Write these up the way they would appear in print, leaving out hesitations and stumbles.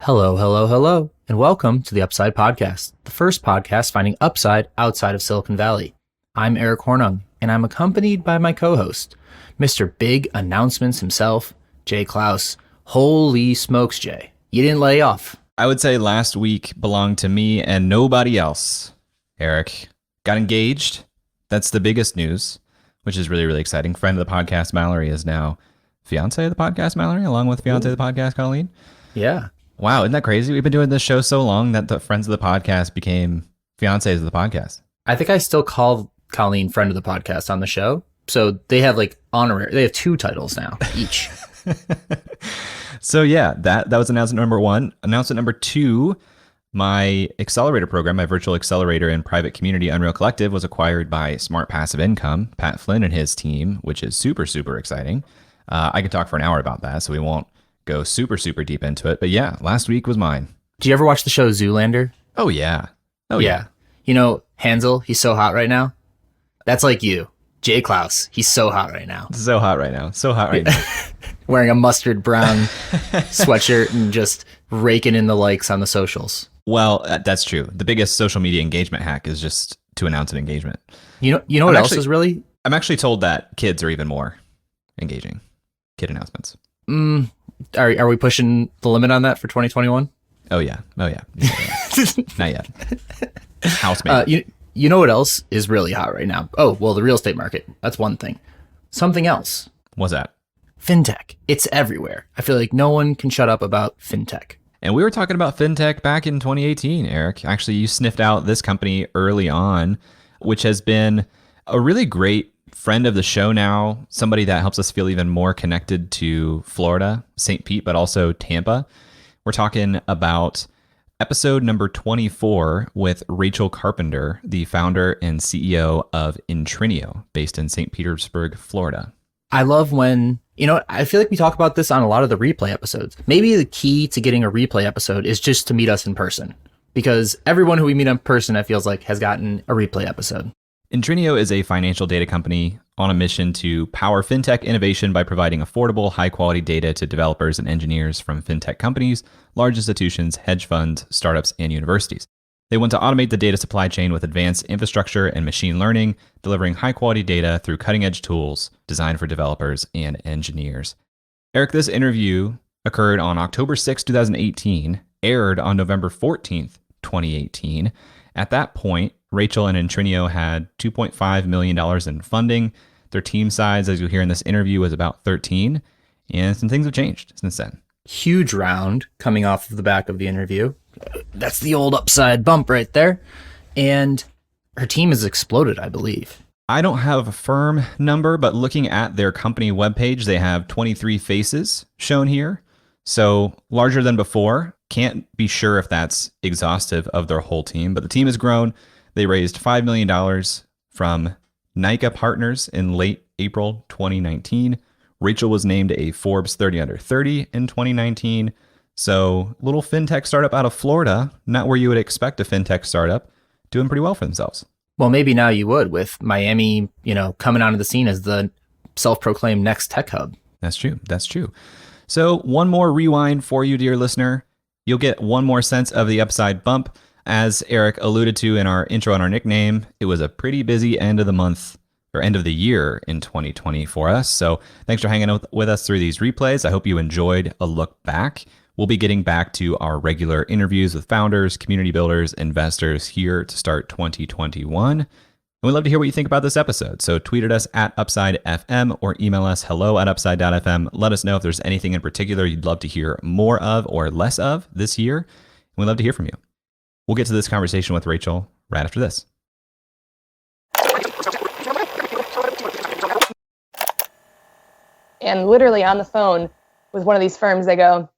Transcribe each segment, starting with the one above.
Hello, hello, hello, and welcome to the Upside Podcast, the first podcast finding upside outside of Silicon Valley. I'm Eric Hornung, and I'm accompanied by my co-host, Mr. Big Announcements himself, Jay Klaus. Holy smokes, Jay. You didn't lay off. I would say last week belonged to me and nobody else. Eric got engaged. That's the biggest news, which is really, really exciting. Friend of the podcast, Mallory, is now fiance of the podcast, Mallory, along with fiance of the podcast, Colleen. Yeah. Wow, isn't that crazy? We've been doing this show so long that the friends of the podcast became fiancés of the podcast. I think I still call Colleen friend of the podcast on the show. So they have like honorary, they have 2 titles now, each. So yeah, that was announcement number 1. Announcement number 2, my accelerator program, my virtual accelerator and private community Unreal Collective was acquired by Smart Passive Income, Pat Flynn and his team, which is super, super exciting. I could talk for an hour about that, so we won't go super, super deep into it. But yeah, last week was mine. Do you ever watch the show Zoolander? Oh, yeah. Oh, yeah. You know, Hansel, he's so hot right now. That's like you. Jay Klaus, he's so hot right now. So hot right now. So hot right now. Wearing a mustard brown sweatshirt and just raking in the likes on the socials. Well, that's true. The biggest social media engagement hack is just to announce an engagement. You know what else is really? I'm actually told that kids are even more engaging. Kid announcements. Are we pushing the limit on that for 2021? Oh yeah. Not yet. Housemate. You know what else is really hot right now? Oh, well, the real estate market. That's one thing. Something else. What's that? Fintech. It's everywhere. I feel like no one can shut up about fintech. And we were talking about fintech back in 2018, Eric. Actually, you sniffed out this company early on, which has been a really great friend of the show now, somebody that helps us feel even more connected to Florida, St. Pete, but also Tampa. We're talking about episode number 24 with Rachel Carpenter, the founder and CEO of Intrinio, based in St. Petersburg, Florida. I love when, I feel like we talk about this on a lot of the replay episodes. Maybe the key to getting a replay episode is just to meet us in person, because everyone who we meet in person, it feels like, has gotten a replay episode. Intrinio is a financial data company on a mission to power fintech innovation by providing affordable, high-quality data to developers and engineers from fintech companies, large institutions, hedge funds, startups, and universities. They want to automate the data supply chain with advanced infrastructure and machine learning, delivering high-quality data through cutting-edge tools designed for developers and engineers. Eric, this interview occurred on October 6, 2018, aired on November 14th, 2018. At that point, Rachel and Intrinio had $2.5 million in funding. Their team size, as you'll hear in this interview, was about 13. And some things have changed since then. Huge round coming off of the back of the interview. That's the old upside bump right there. And her team has exploded, I believe. I don't have a firm number, but looking at their company webpage, they have 23 faces shown here. So larger than before. Can't be sure if that's exhaustive of their whole team, but the team has grown. They raised $5 million from Nika Partners in late April 2019. Rachel was named a Forbes 30 Under 30 in 2019. So little fintech startup out of Florida, not where you would expect a fintech startup, doing pretty well for themselves. Well, maybe now you would with Miami, coming onto the scene as the self-proclaimed next tech hub. That's true. So one more rewind for you, dear listener. You'll get one more sense of the upside bump. As Eric alluded to in our intro and our nickname, it was a pretty busy end of the month or end of the year in 2020 for us. So thanks for hanging out with us through these replays. I hope you enjoyed a look back. We'll be getting back to our regular interviews with founders, community builders, investors here to start 2021. And we'd love to hear what you think about this episode. So tweet at us at UpsideFM or email us hello@upside.fm. Let us know if there's anything in particular you'd love to hear more of or less of this year. And we'd love to hear from you. We'll get to this conversation with Rachel right after this. And literally on the phone with one of these firms, they go,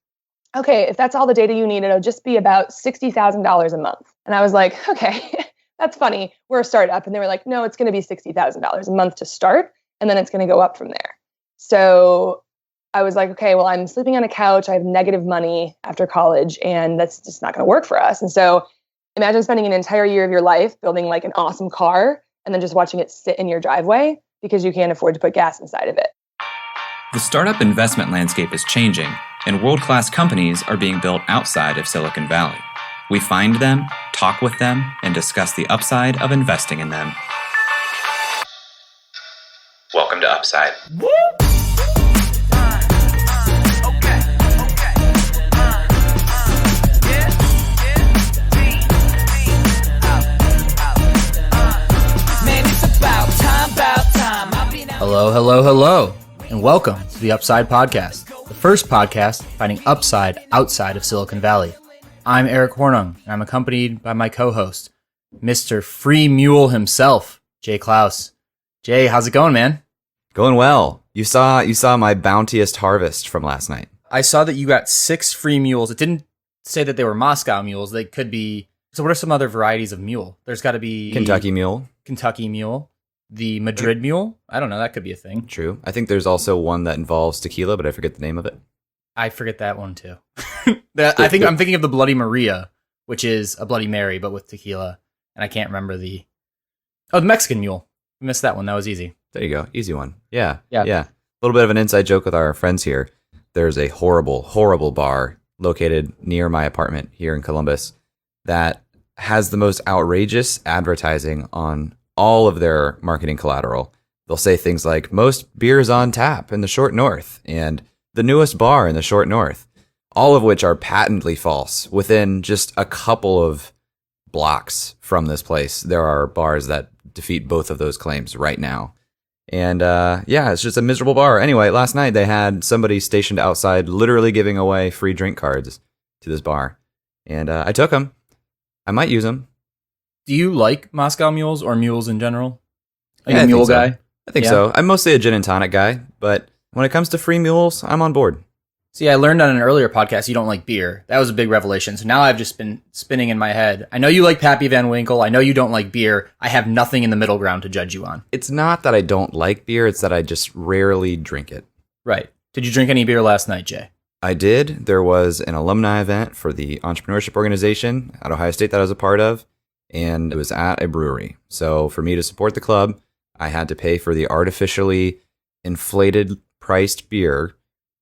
okay, if that's all the data you need, it'll just be about $60,000 a month. And I was like, okay, that's funny. We're a startup. And they were like, no, it's going to be $60,000 a month to start. And then it's going to go up from there. So I was like, okay, well, I'm sleeping on a couch. I have negative money after college, and that's just not going to work for us. And so imagine spending an entire year of your life building like an awesome car and then just watching it sit in your driveway because you can't afford to put gas inside of it. The startup investment landscape is changing, and world-class companies are being built outside of Silicon Valley. We find them, talk with them, and discuss the upside of investing in them. Welcome to Upside. Hello, hello, hello, and welcome to the Upside Podcast, the first podcast finding upside outside of Silicon Valley. I'm Eric Hornung, and I'm accompanied by my co-host, Mr. Free Mule himself, Jay Klaus. Jay, how's it going, man? Going well. You saw my bountiest harvest from last night. I saw that you got 6 free mules. It didn't say that they were Moscow mules. They could be... So what are some other varieties of mule? There's got to be... Kentucky mule. The Madrid mule? I don't know. That could be a thing. True. I think there's also one that involves tequila, but I forget the name of it. I forget that one too. I'm thinking of the Bloody Maria, which is a Bloody Mary, but with tequila. And I can't remember the Mexican mule. We missed that one. That was easy. There you go. Easy one. Yeah. A little bit of an inside joke with our friends here. There's a horrible, horrible bar located near my apartment here in Columbus that has the most outrageous advertising on all of their marketing collateral. They'll say things like most beers on tap in the short north and the newest bar in the short north, all of which are patently false. Within just a couple of blocks from this place, there are bars that defeat both of those claims right now. And it's just a miserable bar. Anyway, last night they had somebody stationed outside literally giving away free drink cards to this bar. And I took them. I might use them. Do you like Moscow mules or mules in general? Are you Yeah, a mule guy? I think so. I'm mostly a gin and tonic guy, but when it comes to free mules, I'm on board. See, I learned on an earlier podcast you don't like beer. That was a big revelation. So now I've just been spinning in my head. I know you like Pappy Van Winkle. I know you don't like beer. I have nothing in the middle ground to judge you on. It's not that I don't like beer, it's that I just rarely drink it. Right. Did you drink any beer last night, Jay? I did. There was an alumni event for the entrepreneurship organization at Ohio State that I was a part of, and it was at a brewery. So for me to support the club, I had to pay for the artificially inflated priced beer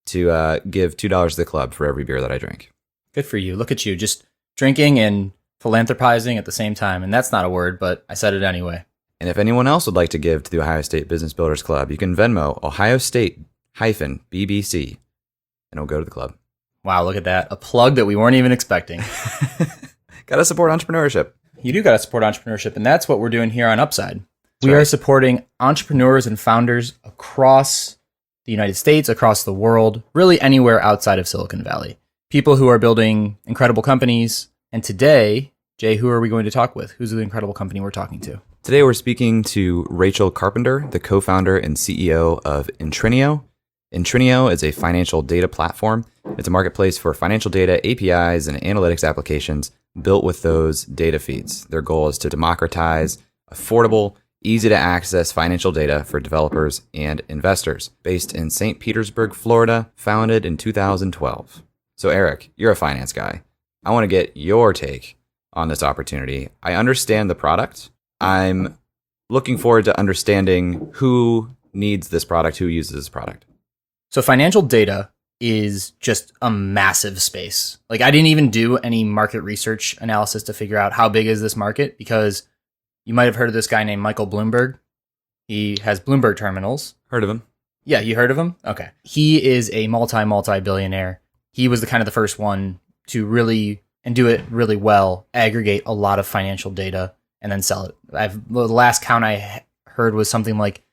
to give $2 to the club for every beer that I drink. Good for you. Look at you, just drinking and philanthropizing at the same time. And that's not a word, but I said it anyway. And if anyone else would like to give to the Ohio State Business Builders Club, you can Venmo Ohio State-BBC, and it'll go to the club. Wow, look at that. A plug that we weren't even expecting. Gotta support entrepreneurship. You do got to support entrepreneurship, and that's what we're doing here on Upside. We are supporting entrepreneurs and founders across the United States, across the world, really anywhere outside of Silicon Valley. People who are building incredible companies. And today, Jay, who are we going to talk with? Who's the incredible company we're talking to? Today we're speaking to Rachel Carpenter, the co-founder and CEO of Intrinio. Intrinio is a financial data platform. It's a marketplace for financial data, APIs, and analytics applications built with those data feeds. Their goal is to democratize affordable, easy to access financial data for developers and investors. Based in St. Petersburg, Florida, founded in 2012. So Eric, you're a finance guy. I want to get your take on this opportunity. I understand the product. I'm looking forward to understanding who needs this product, who uses this product. So financial data is just a massive space. Like, I didn't even do any market research analysis to figure out how big is this market, because you might have heard of this guy named Michael Bloomberg. He has Bloomberg terminals. Heard of him? Yeah, you heard of him? Okay. He is a multi-billionaire. He was the first one to really, and do it really well, aggregate a lot of financial data and then sell it. The last count I heard was something like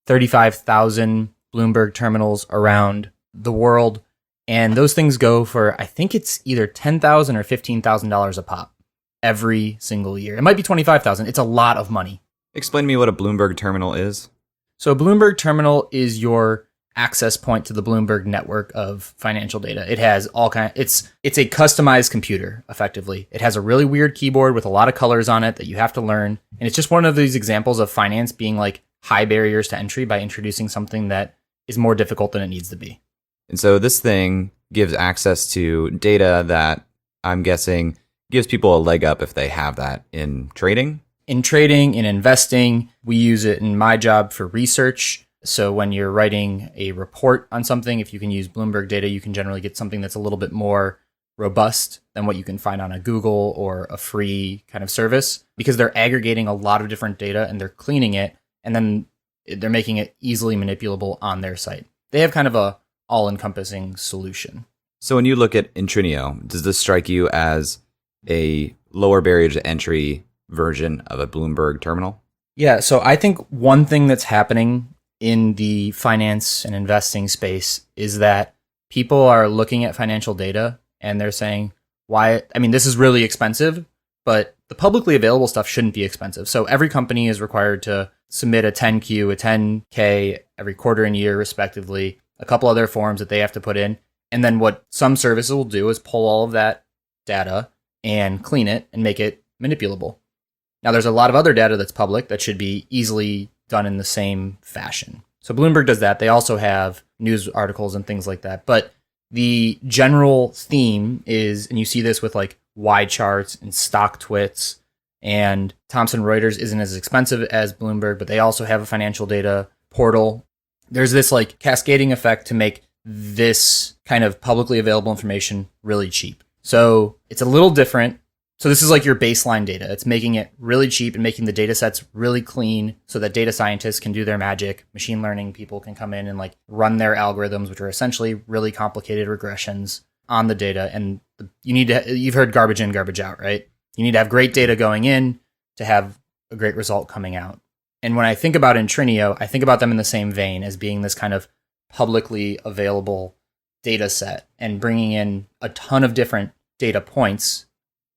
35,000 Bloomberg terminals around the world. And those things go for, I think it's either $10,000 or $15,000 a pop every single year. It might be $25,000. It's a lot of money. Explain to me what a Bloomberg terminal is. So a Bloomberg terminal is your access point to the Bloomberg network of financial data. It has it's a customized computer, effectively. It has a really weird keyboard with a lot of colors on it that you have to learn. And it's just one of these examples of finance being like high barriers to entry by introducing something that is more difficult than it needs to be. And so this thing gives access to data that I'm guessing gives people a leg up if they have that in trading. In trading, in investing, we use it in my job for research, So when you're writing a report on something, if you can use Bloomberg data, you can generally get something that's a little bit more robust than what you can find on a Google or a free kind of service, because they're aggregating a lot of different data and they're cleaning it, and then they're making it easily manipulable on their site. They have kind of a all-encompassing solution. So when you look at Intrinio, does this strike you as a lower barrier to entry version of a Bloomberg terminal? Yeah, so I think one thing that's happening in the finance and investing space is that people are looking at financial data and they're saying, why? I mean, this is really expensive, but the publicly available stuff shouldn't be expensive. So every company is required to submit a 10Q, a 10K every quarter and year, respectively, a couple other forms that they have to put in. And then what some services will do is pull all of that data and clean it and make it manipulable. Now, there's a lot of other data that's public that should be easily done in the same fashion. So Bloomberg does that. They also have news articles and things like that. But the general theme is, and you see this with like Y charts and stock twits, and Thomson Reuters isn't as expensive as Bloomberg, but they also have a financial data portal. There's this like cascading effect to make this kind of publicly available information really cheap. So it's a little different. So this is like your baseline data. It's making it really cheap and making the data sets really clean so that data scientists can do their magic. Machine learning people can come in and like run their algorithms, which are essentially really complicated regressions on the data. And you've heard garbage in, garbage out, right? You need to have great data going in to have a great result coming out. And when I think about Intrinio, I think about them in the same vein as being this kind of publicly available data set and bringing in a ton of different data points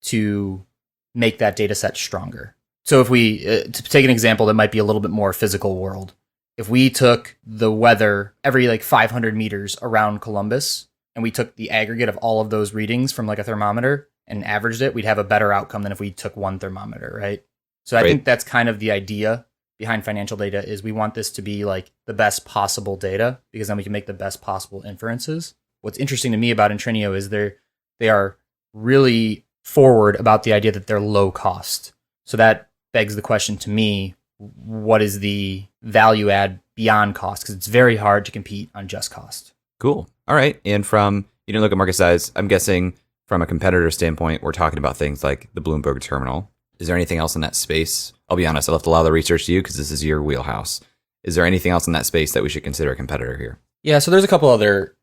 to make that data set stronger. So if we, to take an example that might be a little bit more physical world, if we took the weather every like 500 meters around Columbus and we took the aggregate of all of those readings from like a thermometer and averaged it, we'd have a better outcome than if we took one thermometer, right? So I think that's kind of the idea behind financial data, is we want this to be like the best possible data, because then we can make the best possible inferences. What's interesting to me about Intrinio is they are really forward about the idea that they're low cost. So that begs the question to me, what is the value add beyond cost? Because it's very hard to compete on just cost. Cool. All right. And you didn't look at market size. I'm guessing from a competitor standpoint, we're talking about things like the Bloomberg terminal. Is there anything else in that space? I'll be honest, I left a lot of the research to you because this is your wheelhouse. Is there anything else in that space that we should consider a competitor here? Yeah, so there's a couple other,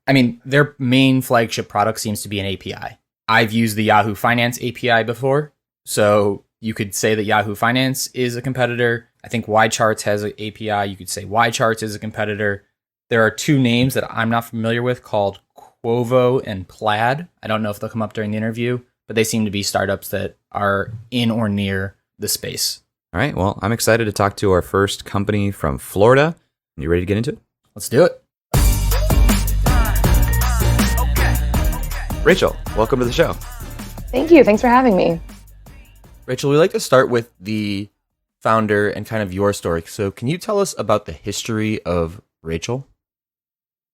their main flagship product seems to be an API. I've used the Yahoo Finance API before, so you could say that Yahoo Finance is a competitor. I think YCharts has an API. You could say YCharts is a competitor. There are two names that I'm not familiar with called Quovo and Plaid. I don't know if they'll come up during the interview, but they seem to be startups that are in or near the space. All right, well, I'm excited to talk to our first company from Florida. You ready to get into it? Let's do it. Rachel, welcome to the show. Thank you. Thanks for having me. Rachel, we like to start with the founder and kind of your story. So can you tell us about the history of Rachel?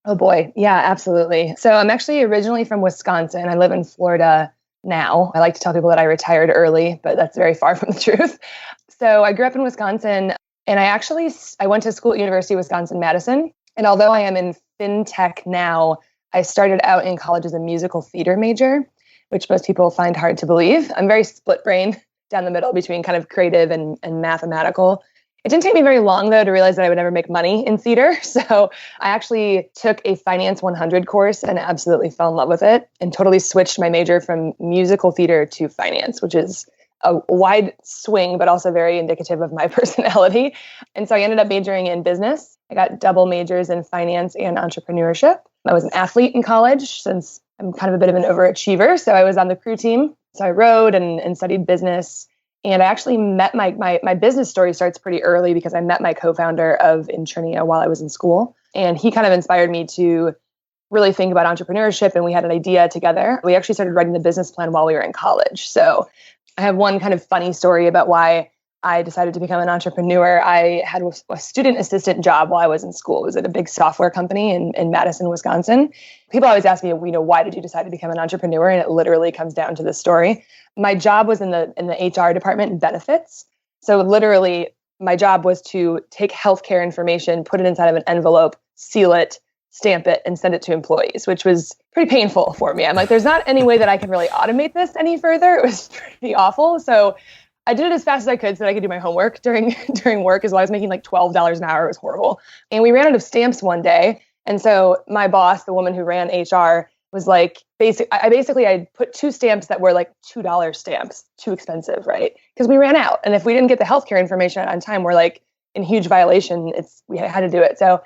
Oh boy. Yeah, absolutely. So I'm actually originally from Wisconsin. I live in Florida now. I like to tell people that I retired early, but that's very far from the truth. So I grew up in Wisconsin, and I went to school at University of Wisconsin-Madison. And although I am in fintech now, I started out in college as a musical theater major, which most people find hard to believe. I'm very split-brained down the middle between kind of creative and mathematical. It didn't take me very long, though, to realize that I would never make money in theater. So I actually took a Finance 100 course and absolutely fell in love with it and totally switched my major from musical theater to finance, which is a wide swing, but also very indicative of my personality. And so I ended up majoring in business. I got double majors in finance and entrepreneurship. I was an athlete in college since I'm kind of a bit of an overachiever. So I was on the crew team. So I rowed and studied business. And I actually met my business story starts pretty early because I met my co-founder of Intrinio while I was in school. And he kind of inspired me to really think about entrepreneurship. And we had an idea together. We actually started writing the business plan while we were in college. So I have one kind of funny story about why I decided to become an entrepreneur. I had a student assistant job while I was in school. It was at a big software company in Madison, Wisconsin. People always ask me, why did you decide to become an entrepreneur? And it literally comes down to this story. My job was in the HR department and benefits. So literally my job was to take healthcare information, put it inside of an envelope, seal it, stamp it, and send it to employees, which was pretty painful for me. I'm like, there's not any way that I can really automate this any further. It was pretty awful. So I did it as fast as I could so that I could do my homework during work, as well. I was making like $12 an hour. It was horrible. And we ran out of stamps one day. And so my boss, the woman who ran HR, was like, I put 2 stamps that were like $2 stamps, too expensive, right? Because we ran out. And if we didn't get the healthcare information on time, we're like in huge violation. We had to do it. So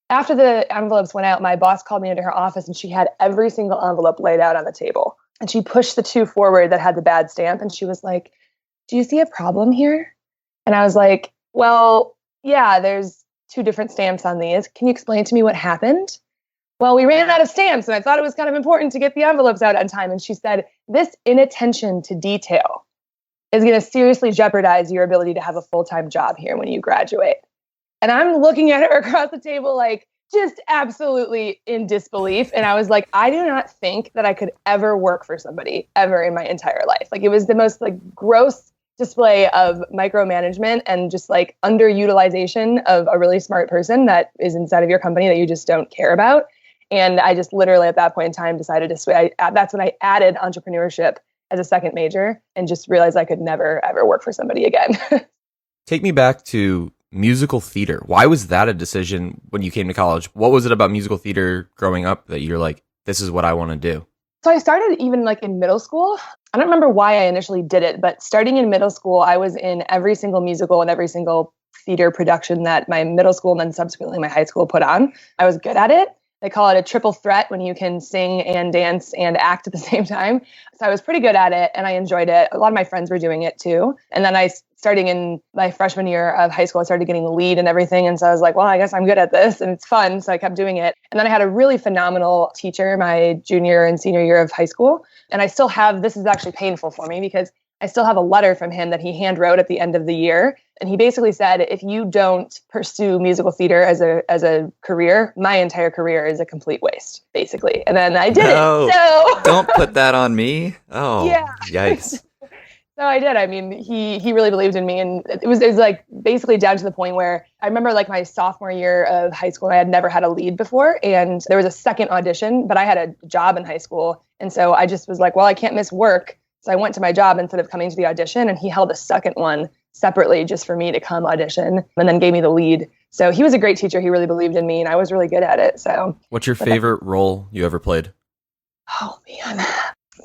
after the envelopes went out, my boss called me into her office and she had every single envelope laid out on the table. And she pushed the 2 forward that had the bad stamp. And she was like, do you see a problem here? And I was like, well, yeah, there's 2 different stamps on these. Can you explain to me what happened? Well, we ran out of stamps and I thought it was kind of important to get the envelopes out on time. And she said, this inattention to detail is going to seriously jeopardize your ability to have a full-time job here when you graduate. And I'm looking at her across the table, like, just absolutely in disbelief. And I was like, I do not think that I could ever work for somebody ever in my entire life. Like, it was the most like gross display of micromanagement and just like underutilization of a really smart person that is inside of your company that you just don't care about. And I just literally at that point in time decided to switch. That's when I added entrepreneurship as a second major and just realized I could never, ever work for somebody again. Take me back to musical theater. Why was that a decision when you came to college? What was it about musical theater growing up that you're like, this is what I want to do? So I started even like in middle school. I don't remember why I initially did it, but starting in middle school, I was in every single musical and every single theater production that my middle school and then subsequently my high school put on. I was good at it. They call it a triple threat when you can sing and dance and act at the same time. So I was pretty good at it and I enjoyed it. A lot of my friends were doing it too. And then starting in my freshman year of high school, I started getting the lead and everything. And so I was like, well, I guess I'm good at this and it's fun. So I kept doing it. And then I had a really phenomenal teacher my junior and senior year of high school. And I still have, this is actually painful for me because I still have a letter from him that he hand wrote at the end of the year. And he basically said, if you don't pursue musical theater as a career, my entire career is a complete waste, basically. And then I did it. So don't put that on me. Oh, yeah. Yikes. So I did. I mean, he really believed in me. And it was like basically down to the point where I remember like my sophomore year of high school, I had never had a lead before. And there was a second audition, but I had a job in high school. And so I just was like, well, I can't miss work. So I went to my job instead of coming to the audition, and he held a second one separately just for me to come audition and then gave me the lead. So he was a great teacher. He really believed in me and I was really good at it. So what's your favorite role you ever played? Oh man,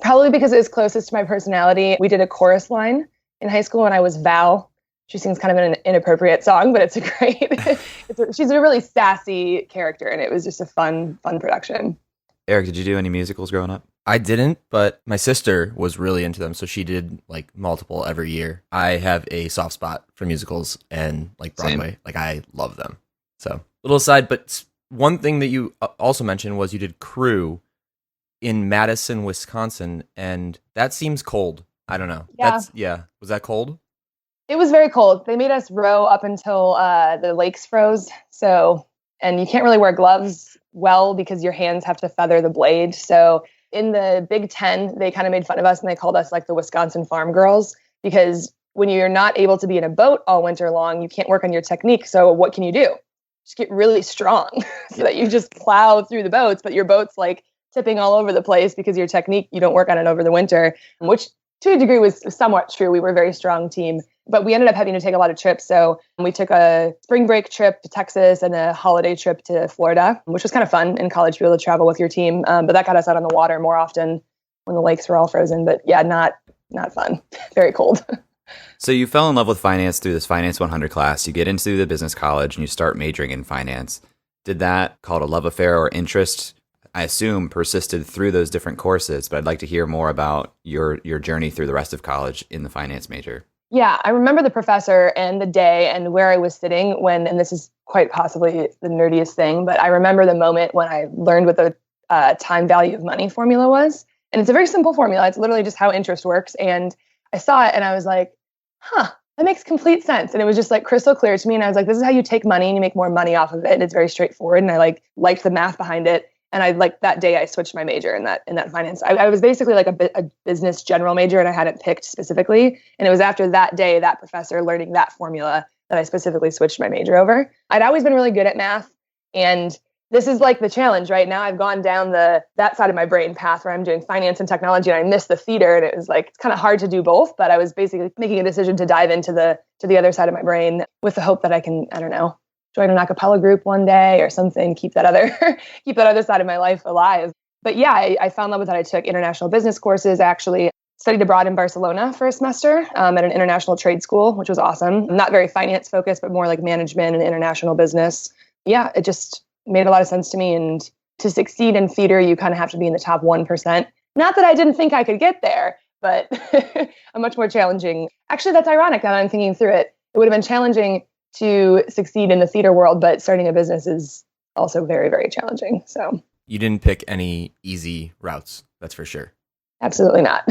probably because it was closest to my personality. We did a chorus line in high school and I was Val. She sings kind of an inappropriate song, but it's a great, she's a really sassy character and it was just a fun production. Eric, did you do any musicals growing up? I didn't, but my sister was really into them, so she did like multiple every year. I have a soft spot for musicals and like Broadway. Same. Like I love them. So little aside, but one thing that you also mentioned was you did crew in Madison, Wisconsin, and that seems cold. I don't know. Yeah. Was that cold? It was very cold. They made us row up until the lakes froze. So, and you can't really wear gloves well because your hands have to feather the blade. So in the Big Ten, they kind of made fun of us and they called us like the Wisconsin farm girls because when you're not able to be in a boat all winter long, you can't work on your technique. So what can you do? Just get really strong so that you just plow through the boats, but your boat's like tipping all over the place because your technique, you don't work on it over the winter, which to a degree was somewhat true. We were a very strong team, but we ended up having to take a lot of trips. So we took a spring break trip to Texas and a holiday trip to Florida, which was kind of fun in college to be able to travel with your team. But that got us out on the water more often when the lakes were all frozen. But yeah, not fun. Very cold. So you fell in love with finance through this Finance 100 class. You get into the business college and you start majoring in finance. Did that, called a love affair or interest, I assume persisted through those different courses, but I'd like to hear more about your journey through the rest of college in the finance major. Yeah, I remember the professor and the day and where I was sitting when, and this is quite possibly the nerdiest thing, but I remember the moment when I learned what the time value of money formula was. And it's a very simple formula. It's literally just how interest works. And I saw it and I was like, that makes complete sense. And it was just like crystal clear to me. And I was like, this is how you take money and you make more money off of it. And it's very straightforward. And I liked the math behind it. And I that day I switched my major in that finance. I was basically like a business general major and I hadn't picked specifically. And it was after that day, that professor learning that formula that I specifically switched my major over. I'd always been really good at math, and this is like the challenge right now. I've gone down that side of my brain path where I'm doing finance and technology, and I missed the theater, and it was like, it's kind of hard to do both, but I was basically making a decision to dive into the other side of my brain with the hope that I can, I don't know, join an a cappella group one day or something, keep that other side of my life alive. But yeah, I fell in love with that. I took international business courses, actually studied abroad in Barcelona for a semester at an international trade school, which was awesome. Not very finance focused, but more like management and international business. Yeah, it just made a lot of sense to me. And to succeed in theater, you kind of have to be in the top 1%. Not that I didn't think I could get there, but a much more challenging. Actually, that's ironic now that I'm thinking through it. It would have been challenging to succeed in the theater world, but starting a business is also very, very challenging. So you didn't pick any easy routes, that's for sure. Absolutely not.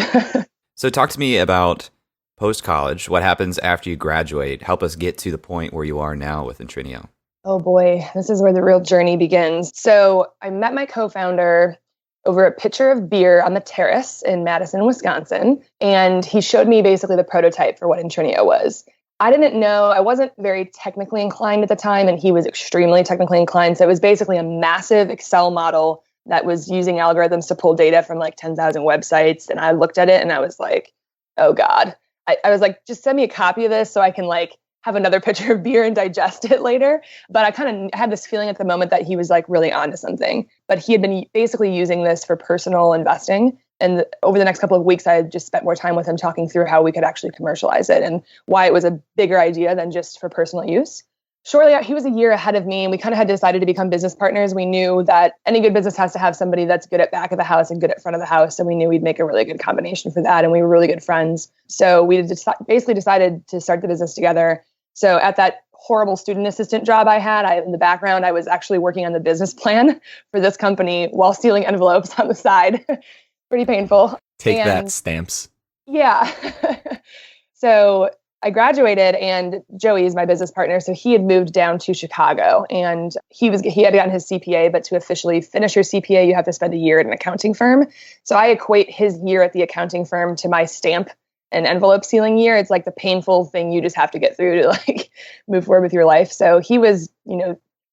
So talk to me about post-college. What happens after you graduate? Help us get to the point where you are now with Intrinio. Oh boy, this is where the real journey begins. So I met my co-founder over a pitcher of beer on the terrace in Madison, Wisconsin. And he showed me basically the prototype for what Intrinio was. I didn't know, I wasn't very technically inclined at the time, and he was extremely technically inclined. So it was basically a massive Excel model that was using algorithms to pull data from like 10,000 websites. And I looked at it and I was like, oh God. I was like, just send me a copy of this so I can like have another pitcher of beer and digest it later. But I kind of had this feeling at the moment that he was like really onto something. But he had been basically using this for personal investing. And over the next couple of weeks, I had just spent more time with him talking through how we could actually commercialize it and why it was a bigger idea than just for personal use. Shortly, he was a year ahead of me, and we kind of had decided to become business partners. We knew that any good business has to have somebody that's good at back of the house and good at front of the house. And we knew we'd make a really good combination for that. And we were really good friends. So we basically decided to start the business together. So at that horrible student assistant job I had, in the background, I was actually working on the business plan for this company while stealing envelopes on the side. Pretty painful. Take that, stamps. Yeah. So I graduated, and Joey is my business partner. So he had moved down to Chicago, and he had gotten his CPA, but to officially finish your CPA, you have to spend a year at an accounting firm. So I equate his year at the accounting firm to my stamp and envelope sealing year. It's like the painful thing you just have to get through to like move forward with your life. So he was,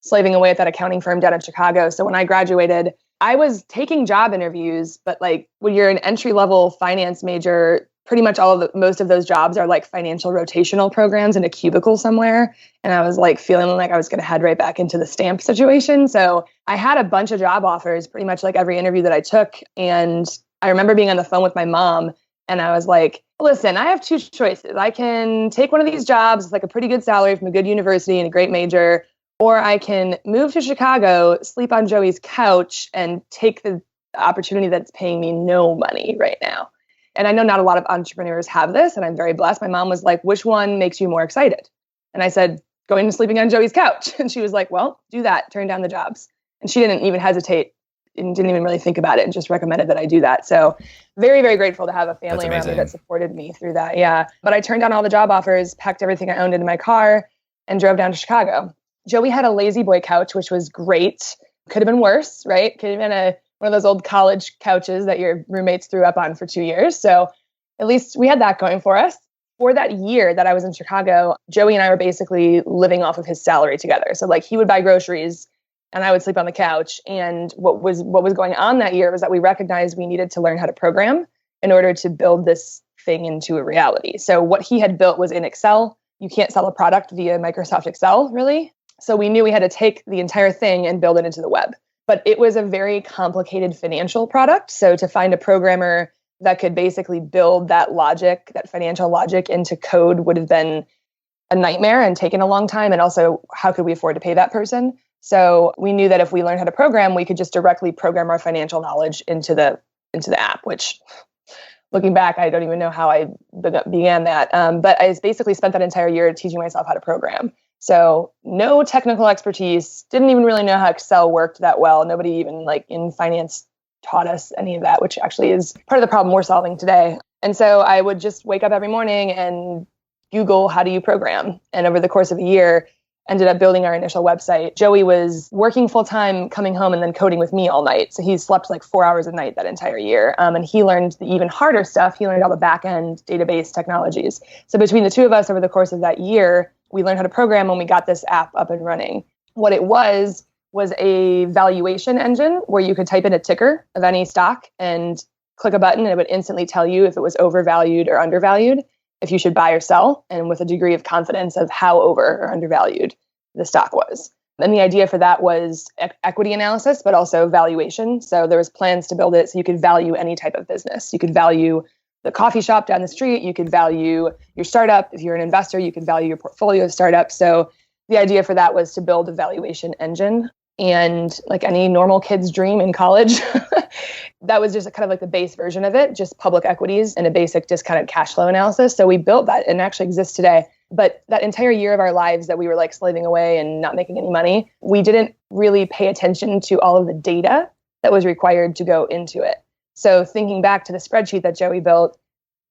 slaving away at that accounting firm down in Chicago. So when I graduated, I was taking job interviews, but like when you're an entry-level finance major, pretty much most of those jobs are like financial rotational programs in a cubicle somewhere. And I was like feeling like I was going to head right back into the stamp situation. So I had a bunch of job offers, pretty much like every interview that I took. And I remember being on the phone with my mom, and I was like, listen, I have two choices. I can take one of these jobs with like a pretty good salary from a good university and a great major, or I can move to Chicago, sleep on Joey's couch, and take the opportunity that's paying me no money right now. And I know not a lot of entrepreneurs have this, and I'm very blessed. My mom was like, which one makes you more excited? And I said, going and sleeping on Joey's couch. And she was like, well, do that, turn down the jobs. And she didn't even hesitate and didn't even really think about it and just recommended that I do that. So very, very grateful to have a family around me that supported me through that. Yeah. But I turned down all the job offers, packed everything I owned into my car, and drove down to Chicago. Joey had a lazy boy couch, which was great. Could have been worse, right? Could have been one of those old college couches that your roommates threw up on for 2 years. So at least we had that going for us. For that year that I was in Chicago, Joey and I were basically living off of his salary together. So like he would buy groceries and I would sleep on the couch. And what was going on that year was that we recognized we needed to learn how to program in order to build this thing into a reality. So what he had built was in Excel. You can't sell a product via Microsoft Excel, really. So we knew we had to take the entire thing and build it into the web. But it was a very complicated financial product. So to find a programmer that could basically build that logic, that financial logic into code would have been a nightmare and taken a long time. And also, how could we afford to pay that person? So we knew that if we learned how to program, we could just directly program our financial knowledge into the app, which looking back, I don't even know how I began that. But I basically spent that entire year teaching myself how to program. So no technical expertise, didn't even really know how Excel worked that well. Nobody even like in finance taught us any of that, which actually is part of the problem we're solving today. And so I would just wake up every morning and Google, how do you program? And over the course of a year, ended up building our initial website. Joey was working full time, coming home and then coding with me all night. So he slept like 4 hours a night that entire year. And he learned the even harder stuff. He learned all the back end database technologies. So between the two of us over the course of that year, We learned how to program when we got this app up and running. What it was a valuation engine where you could type in a ticker of any stock and click a button and it would instantly tell you if it was overvalued or undervalued, if you should buy or sell, and with a degree of confidence of how over or undervalued the stock was. And the idea for that was equity analysis, but also valuation. So there was plans to build it so you could value any type of business. You could value the coffee shop down the street. You could value your startup. If you're an investor, you could value your portfolio of startups. So the idea for that was to build a valuation engine. And like any normal kid's dream in college, that was just kind of like the base version of it, just public equities and a basic discounted cash flow analysis. So we built that and it actually exists today. But that entire year of our lives that we were like slaving away and not making any money, we didn't really pay attention to all of the data that was required to go into it. So thinking back to the spreadsheet that Joey built,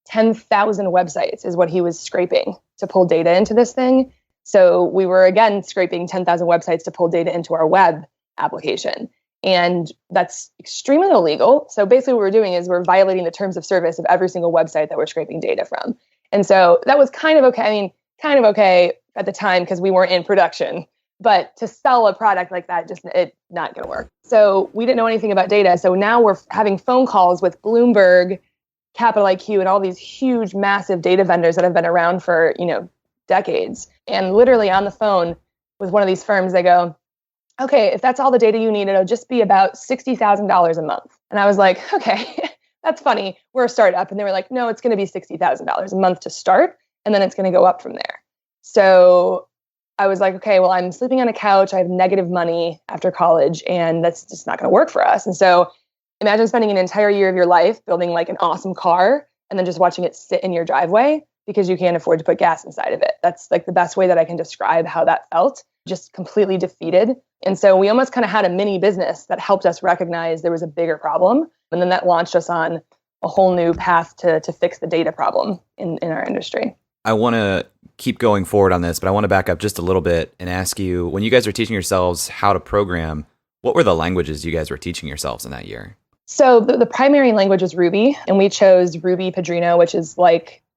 10,000 websites is what he was scraping to pull data into this thing. So we were, again, scraping 10,000 websites to pull data into our web application. And that's extremely illegal. So basically what we're doing is we're violating the terms of service of every single website that we're scraping data from. And so that was kind of okay. I mean, kind of okay at the time because we weren't in production. But to sell a product like that, just it's not going to work. So we didn't know anything about data. So now we're having phone calls with Bloomberg, Capital IQ, and all these huge, massive data vendors that have been around for, decades. And literally on the phone with one of these firms, they go, okay, if that's all the data you need, it'll just be about $60,000 a month. And I was like, okay, that's funny. We're a startup. And they were like, no, it's going to be $60,000 a month to start. And then it's going to go up from there. So I was like, okay, well, I'm sleeping on a couch. I have negative money after college, and that's just not going to work for us. And so imagine spending an entire year of your life building like an awesome car and then just watching it sit in your driveway because you can't afford to put gas inside of it. That's like the best way that I can describe how that felt, just completely defeated. And so we almost kind of had a mini business that helped us recognize there was a bigger problem. And then that launched us on a whole new path to fix the data problem in our industry. I want to keep going forward on this, but I want to back up just a little bit and ask you, when you guys were teaching yourselves how to program, what were the languages you guys were teaching yourselves in that year? So the primary language was Ruby, and we chose Ruby Padrino, which is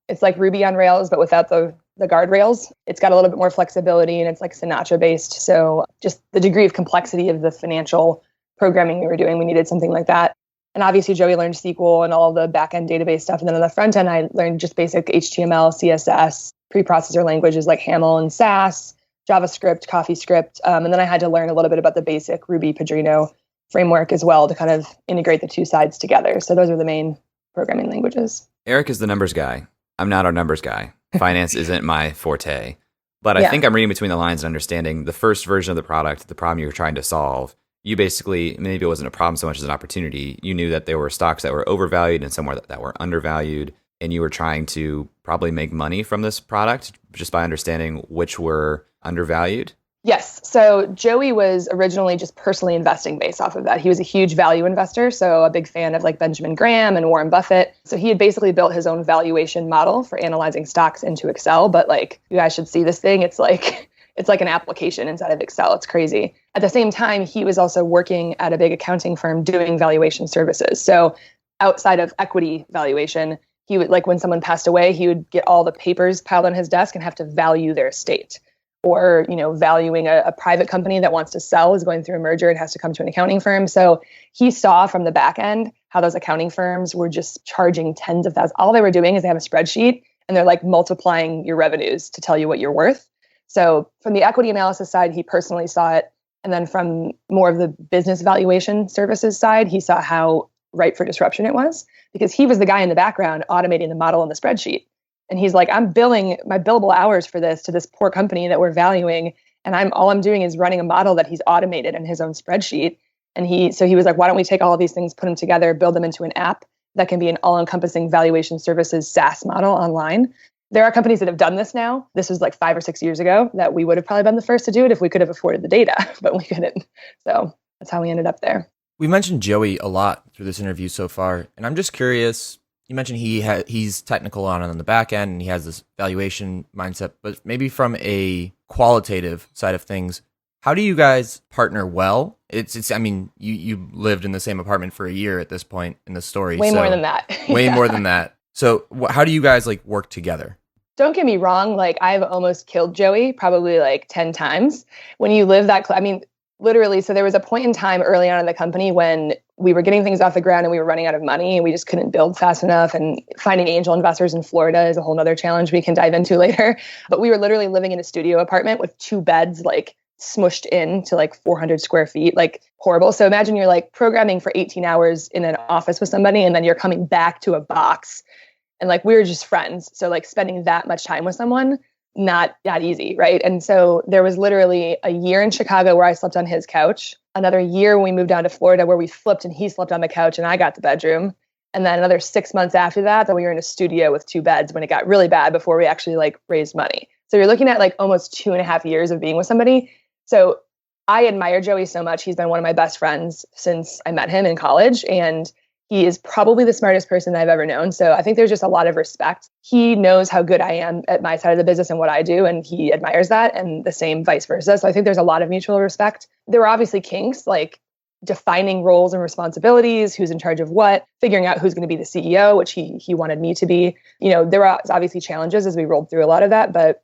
it's like Ruby on Rails, but without the guardrails. It's got a little bit more flexibility, and it's like Sinatra based. So just the degree of complexity of the financial programming we were doing, we needed something like that. And obviously Joey learned SQL and all the back-end database stuff. And then on the front end, I learned just basic HTML, CSS, preprocessor languages like Haml and Sass, JavaScript, CoffeeScript. And then I had to learn a little bit about the basic Ruby Padrino framework as well to kind of integrate the two sides together. So those are the main programming languages. Eric is the numbers guy. I'm not our numbers guy. Finance isn't my forte. But I think I'm reading between the lines and understanding the first version of the product, the problem you were trying to solve. You basically, maybe it wasn't a problem so much as an opportunity. You knew that there were stocks that were overvalued and somewhere that were undervalued. And you were trying to probably make money from this product just by understanding which were undervalued. Yes. So Joey was originally just personally investing based off of that. He was a huge value investor, so a big fan of like Benjamin Graham and Warren Buffett. So he had basically built his own valuation model for analyzing stocks into Excel. But like, you guys should see this thing. It's like an application inside of Excel. It's crazy. At the same time, he was also working at a big accounting firm doing valuation services. So outside of equity valuation, he would, like when someone passed away, he would get all the papers piled on his desk and have to value their estate. Or, valuing a private company that wants to sell is going through a merger. It has to come to an accounting firm. So he saw from the back end how those accounting firms were just charging tens of thousands. All they were doing is they have a spreadsheet and they're like multiplying your revenues to tell you what you're worth. So from the equity analysis side, he personally saw it. And then from more of the business valuation services side, he saw how ripe for disruption it was, because he was the guy in the background automating the model in the spreadsheet. And he's like, I'm billing my billable hours for this to this poor company that we're valuing. And all I'm doing is running a model that he's automated in his own spreadsheet. And he was like, why don't we take all of these things, put them together, build them into an app that can be an all-encompassing valuation services SaaS model online. There are companies that have done this now. This was like 5 or 6 years ago that we would have probably been the first to do it if we could have afforded the data, but we couldn't. So that's how we ended up there. We mentioned Joey a lot through this interview so far. And I'm just curious, you mentioned he's technical on the back end and he has this valuation mindset, but maybe from a qualitative side of things, how do you guys partner well? I mean, you lived in the same apartment for a year at this point in the story. Way more than that. Way more than that. So how do you guys like work together? don't get me wrong, like I've almost killed Joey probably like 10 times. When you live that, literally, so there was a point in time early on in the company when we were getting things off the ground and we were running out of money and we just couldn't build fast enough. And finding angel investors in Florida is a whole nother challenge we can dive into later. But we were literally living in a studio apartment with 2 beds, like smushed in to like 400 square feet, like horrible. So imagine you're like programming for 18 hours in an office with somebody and then you're coming back to a box. And like we were just friends. So like spending that much time with someone, not easy, right? And so there was literally a year in Chicago where I slept on his couch, another year when we moved down to Florida where we flipped and he slept on the couch and I got the bedroom. And then another 6 months after that we were in a studio with 2 beds when it got really bad before we actually like raised money. So you're looking at like almost 2.5 years of being with somebody. So I admire Joey so much. He's been one of my best friends since I met him in college. And he is probably the smartest person that I've ever known. So I think there's just a lot of respect. He knows how good I am at my side of the business and what I do, and he admires that, and the same vice versa. So I think there's a lot of mutual respect. There were obviously kinks, like defining roles and responsibilities, who's in charge of what, figuring out who's going to be the CEO, which he wanted me to be. You know, there were obviously challenges as we rolled through a lot of that, but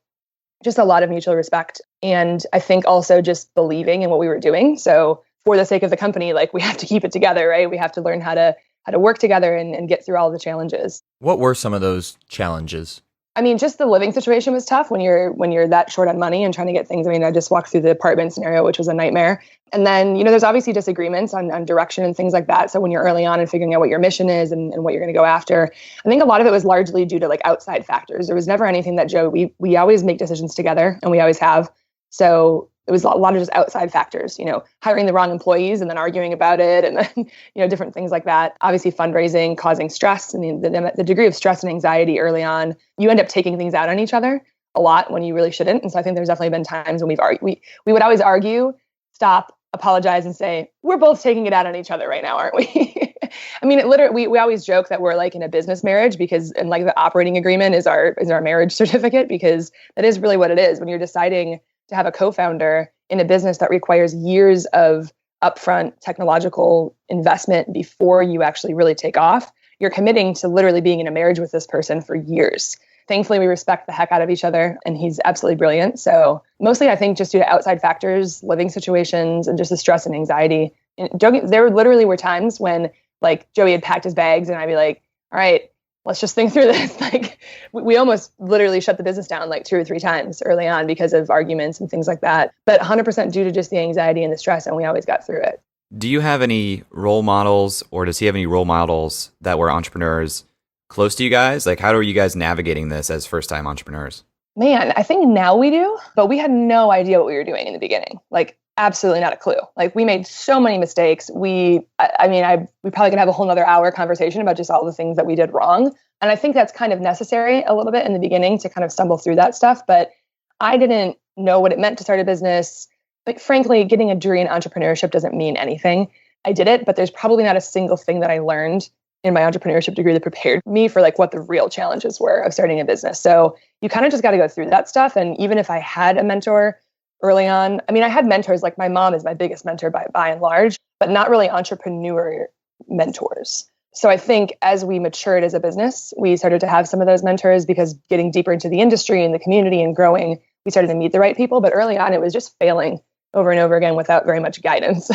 just a lot of mutual respect. And I think also just believing in what we were doing. So for the sake of the company, like we have to keep it together, right? We have to learn how to work together and get through all the challenges. What were some of those challenges? I mean, just the living situation was tough when you're that short on money and trying to get things. I mean, I just walked through the apartment scenario, which was a nightmare. And then, you know, there's obviously disagreements on direction and things like that. So when you're early on and figuring out what your mission is and what you're going to go after, I think a lot of it was largely due to like outside factors. There was never anything that we always make decisions together, and we always have. So it was a lot of just outside factors, you know, hiring the wrong employees and then arguing about it, and then, you know, different things like that. Obviously, fundraising, causing stress. I mean, the degree of stress and anxiety early on, you end up taking things out on each other a lot when you really shouldn't. And so I think there's definitely been times when we would always argue, stop, apologize, and say, we're both taking it out on each other right now, aren't we? I mean, it literally, we always joke that we're like in a business marriage because, and like the operating agreement is our marriage certificate, because that is really what it is when you're deciding to have a co-founder in a business that requires years of upfront technological investment before you actually really take off. You're committing to literally being in a marriage with this person for years. Thankfully, we respect the heck out of each other, and he's absolutely brilliant. So mostly, I think just due to outside factors, living situations, and just the stress and anxiety. And there literally were times when like Joey had packed his bags and I'd be like, all right, let's just think through this. Like we almost literally shut the business down like 2 or 3 times early on because of arguments and things like that. But 100% due to just the anxiety and the stress, and we always got through it. Do you have any role models, or does he have any role models that were entrepreneurs close to you guys? Like, how are you guys navigating this as first-time entrepreneurs? Man, I think now we do, but we had no idea what we were doing in the beginning. Like, absolutely not a clue. Like, we made so many mistakes. We probably could have a whole nother hour conversation about just all the things that we did wrong. And I think that's kind of necessary a little bit in the beginning to kind of stumble through that stuff. But I didn't know what it meant to start a business. Like, frankly, getting a degree in entrepreneurship doesn't mean anything. I did it, but there's probably not a single thing that I learned in my entrepreneurship degree that prepared me for like what the real challenges were of starting a business. So you kind of just got to go through that stuff. And even if I had a mentor early on, I mean, I had mentors, like my mom is my biggest mentor by and large, but not really entrepreneur mentors. So I think as we matured as a business, we started to have some of those mentors because getting deeper into the industry and the community and growing, we started to meet the right people. But early on, it was just failing over and over again without very much guidance.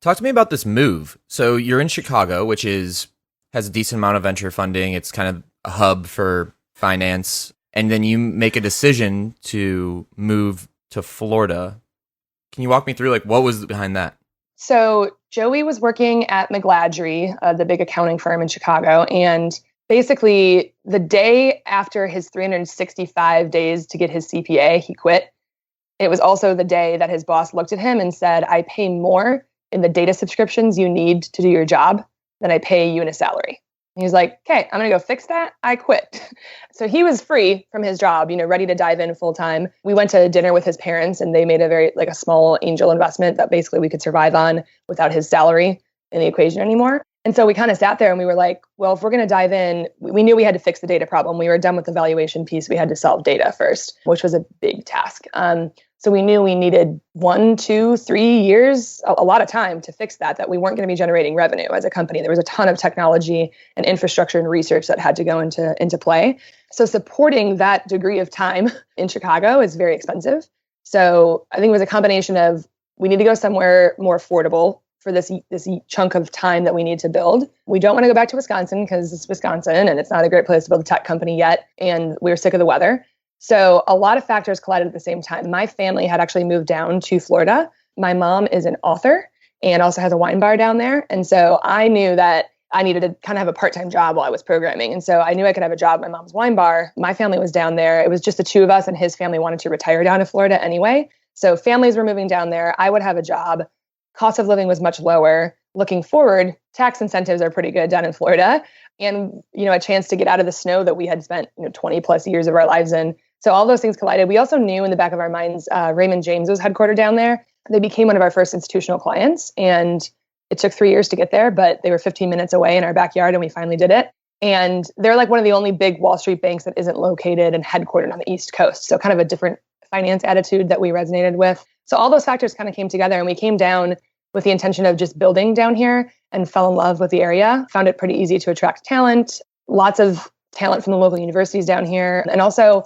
Talk to me about this move. So you're in Chicago, which has a decent amount of venture funding. It's kind of a hub for finance. And then you make a decision to move to Florida. Can you walk me through like what was behind that? So Joey was working at McGladrey, the big accounting firm in Chicago. And basically the day after his 365 days to get his CPA, he quit. It was also the day that his boss looked at him and said, I pay more in the data subscriptions you need to do your job than I pay you in a salary. And he was like, okay, I'm going to go fix that. I quit. So he was free from his job, ready to dive in full time. We went to dinner with his parents and they made a small angel investment that basically we could survive on without his salary in the equation anymore. And so we kind of sat there and we were like, well, if we're going to dive in, we knew we had to fix the data problem. We were done with the valuation piece. We had to solve data first, which was a big task. So we knew we needed 1, 2, 3 years, a lot of time to fix that we weren't going to be generating revenue as a company. There was a ton of technology and infrastructure and research that had to go into play. So supporting that degree of time in Chicago is very expensive. So I think it was a combination of we need to go somewhere more affordable for this chunk of time that we need to build. We don't want to go back to Wisconsin because it's Wisconsin and it's not a great place to build a tech company yet. And we were sick of the weather. So a lot of factors collided at the same time. My family had actually moved down to Florida. My mom is an author and also has a wine bar down there. And so I knew that I needed to kind of have a part-time job while I was programming. And so I knew I could have a job at my mom's wine bar. My family was down there. It was just the two of us, and his family wanted to retire down to Florida anyway. So families were moving down there. I would have a job. Cost of living was much lower. Looking forward, tax incentives are pretty good down in Florida. And, a chance to get out of the snow that we had spent, 20 plus years of our lives in. So all those things collided. We also knew in the back of our minds, Raymond James was headquartered down there. They became one of our first institutional clients. And it took 3 years to get there, but they were 15 minutes away in our backyard and we finally did it. And they're like one of the only big Wall Street banks that isn't located and headquartered on the East Coast. So kind of a different finance attitude that we resonated with. So all those factors kind of came together, and we came down with the intention of just building down here and fell in love with the area. Found it pretty easy to attract talent, lots of talent from the local universities down here. And also,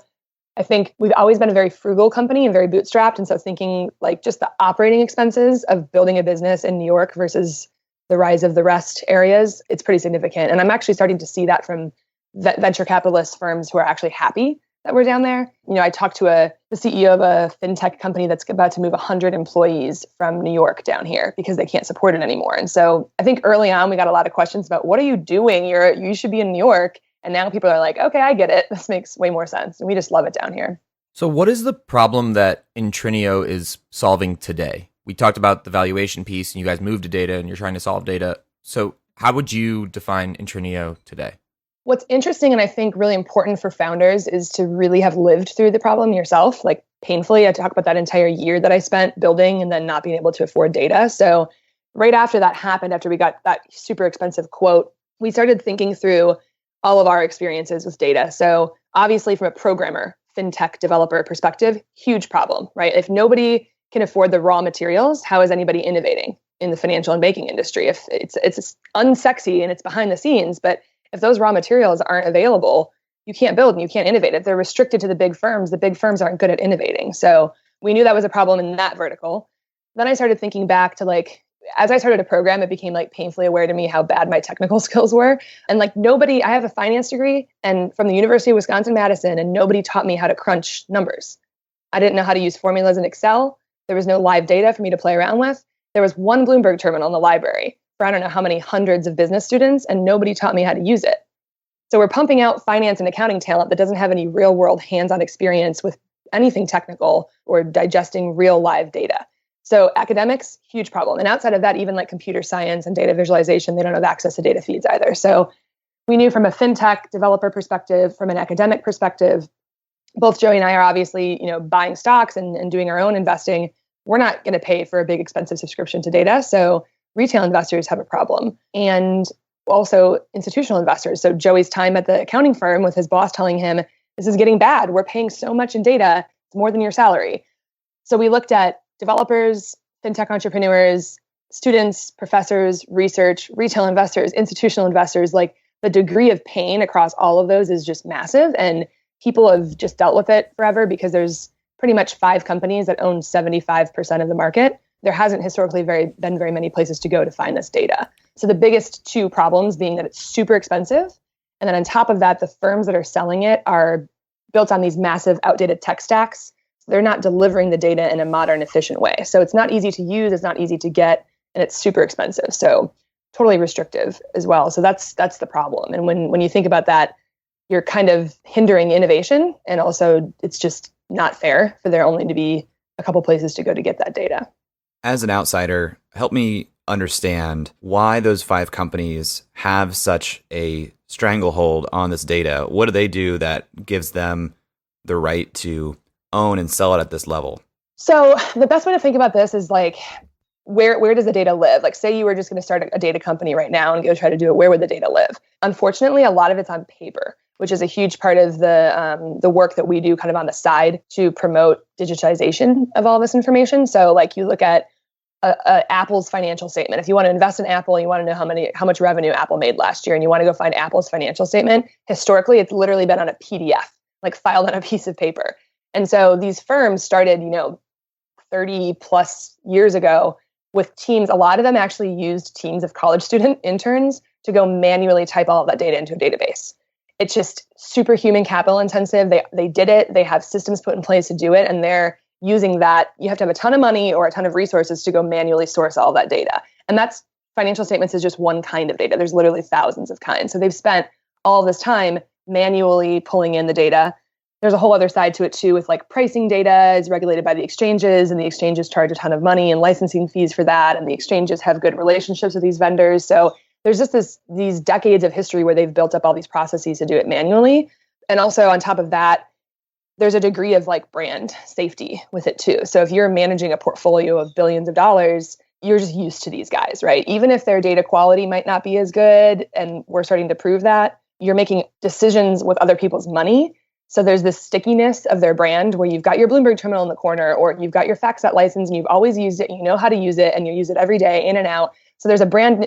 I think we've always been a very frugal company and very bootstrapped. And so thinking like just the operating expenses of building a business in New York versus the rise of the rest areas, it's pretty significant. And I'm actually starting to see that from venture capitalist firms who are actually happy that we're down there. I talked to the CEO of a fintech company that's about to move 100 employees from New York down here because they can't support it anymore. And so I think early on, we got a lot of questions about what are you doing? You should be in New York. And now people are like, okay, I get it. This makes way more sense. And we just love it down here. So what is the problem that Intrinio is solving today? We talked about the valuation piece and you guys moved to data and you're trying to solve data. So how would you define Intrinio today? What's interesting and I think really important for founders is to really have lived through the problem yourself. Like painfully, I talk about that entire year that I spent building and then not being able to afford data. So right after that happened, after we got that super expensive quote, we started thinking through all of our experiences with data. So obviously from a programmer, fintech developer perspective, huge problem, right? If nobody can afford the raw materials, how is anybody innovating in the financial and banking industry? If it's unsexy and it's behind the scenes, but if those raw materials aren't available, you can't build and you can't innovate. If they're restricted to the big firms aren't good at innovating. So we knew that was a problem in that vertical. Then I started thinking back to as I started to program, it became painfully aware to me how bad my technical skills were. And I have a finance degree and from the University of Wisconsin-Madison, and nobody taught me how to crunch numbers. I didn't know how to use formulas in Excel. There was no live data for me to play around with. There was one Bloomberg terminal in the library for I don't know how many hundreds of business students, and nobody taught me how to use it. So we're pumping out finance and accounting talent that doesn't have any real world hands-on experience with anything technical or digesting real live data. So academics, huge problem. And outside of that, even computer science and data visualization, they don't have access to data feeds either. So we knew from a fintech developer perspective, from an academic perspective, both Joey and I are obviously, buying stocks and doing our own investing. We're not going to pay for a big expensive subscription to data. So retail investors have a problem. And also institutional investors. So Joey's time at the accounting firm with his boss telling him, this is getting bad. We're paying so much in data. It's more than your salary. So we looked at developers, fintech entrepreneurs, students, professors, research, retail investors, institutional investors. The degree of pain across all of those is just massive. And people have just dealt with it forever because there's pretty much 5 companies that own 75% of the market. There hasn't historically been very many places to go to find this data. So the biggest 2 problems being that it's super expensive. And then on top of that, the firms that are selling it are built on these massive outdated tech stacks. They're not delivering the data in a modern, efficient way. So it's not easy to use, it's not easy to get, and it's super expensive. So totally restrictive as well. So that's the problem. And when you think about that, you're kind of hindering innovation. And also it's just not fair for there only to be a couple places to go to get that data. As an outsider, help me understand why those 5 companies have such a stranglehold on this data. What do they do that gives them the right to own and sell it at this level? So the best way to think about this is where does the data live? Say you were just going to start a data company right now and go try to do it. Where would the data live? Unfortunately, a lot of it's on paper. which is a huge part of the work that we do kind of on the side to promote digitization of all this information. So like you look at Apple's financial statement. If you want to invest in Apple, you want to know how much revenue Apple made last year, and you want to go find Apple's financial statement. Historically, it's literally been on a PDF, like filed on a piece of paper. And so these firms started, 30 plus years ago with teams. A lot of them actually used teams of college student interns to go manually type all of that data into a database. It's just super human capital intensive. They did it. They have systems put in place to do it, and they're using that. You have to have a ton of money or a ton of resources to go manually source all that data. And that's financial statements is just one kind of data. There's literally thousands of kinds. So they've spent all this time manually pulling in the data. There's a whole other side to it too, with like pricing data is regulated by the exchanges, and the exchanges charge a ton of money and licensing fees for that. And the exchanges have good relationships with these vendors. So there's just these decades of history where they've built up all these processes to do it manually. And also on top of that, there's a degree of like brand safety with it too. So if you're managing a portfolio of billions of dollars, you're just used to these guys, right? Even if their data quality might not be as good, and we're starting to prove that, you're making decisions with other people's money. So there's this stickiness of their brand where you've got your Bloomberg terminal in the corner, or you've got your FactSet license and you've always used it, and you know how to use it, and you use it every day in and out. So there's a brand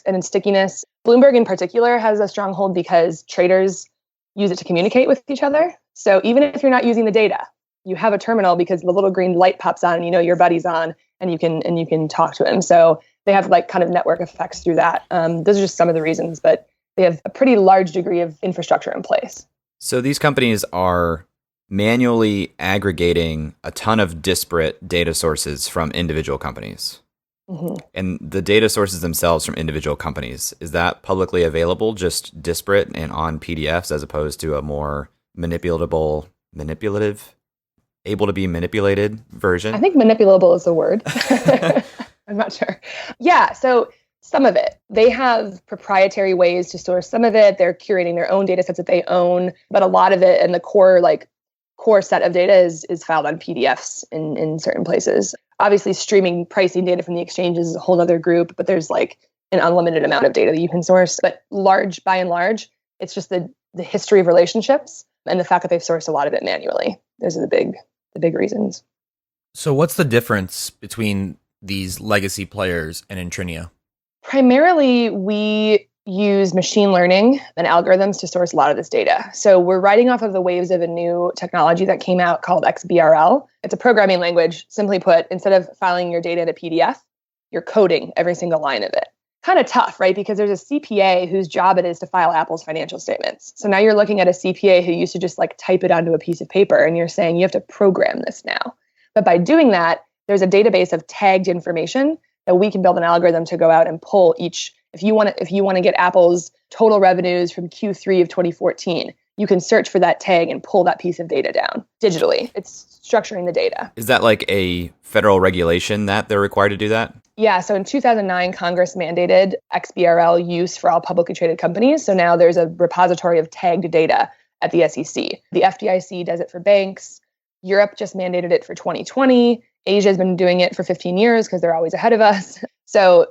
and stickiness. Bloomberg in particular has a stronghold because traders use it to communicate with each other. So even if you're not using the data, you have a terminal because the little green light pops on and you know your buddy's on, and you can talk to him. So they have like kind of network effects through that. Those are just some of the reasons, but they have a pretty large degree of infrastructure in place. So these companies are manually aggregating a ton of disparate data sources from individual companies. Mm-hmm. And the data sources themselves from individual companies, is that publicly available, just disparate and on PDFs, as opposed to a more manipulative, able to be manipulated version? I think manipulable is the word. I'm not sure. Yeah, so some of it. They have proprietary ways to source some of it. They're curating their own data sets that they own, but a lot of it, and the core set of data is filed on PDFs in certain places. Obviously, streaming pricing data from the exchanges is a whole other group, but there's like an unlimited amount of data that you can source. But by and large, it's just the history of relationships and the fact that they've sourced a lot of it manually. Those are the big reasons. So what's the difference between these legacy players and Intrinio? Primarily, we use machine learning and algorithms to source a lot of this data. So we're riding off of the waves of a new technology that came out called XBRL. It's a programming language. Simply put, instead of filing your data in a PDF, you're coding every single line of it. Kind of tough, right? Because there's a CPA whose job it is to file Apple's financial statements. So now you're looking at a CPA who used to just like type it onto a piece of paper, and you're saying you have to program this now. But by doing that, there's a database of tagged information that we can build an algorithm to go out and pull each. If you want to get Apple's total revenues from Q3 of 2014, you can search for that tag and pull that piece of data down digitally. It's structuring the data. Is that like a federal regulation that they're required to do that? Yeah. So in 2009, Congress mandated XBRL use for all publicly traded companies. So now there's a repository of tagged data at the SEC. The FDIC does it for banks. Europe just mandated it for 2020. Asia has been doing it for 15 years because they're always ahead of us. So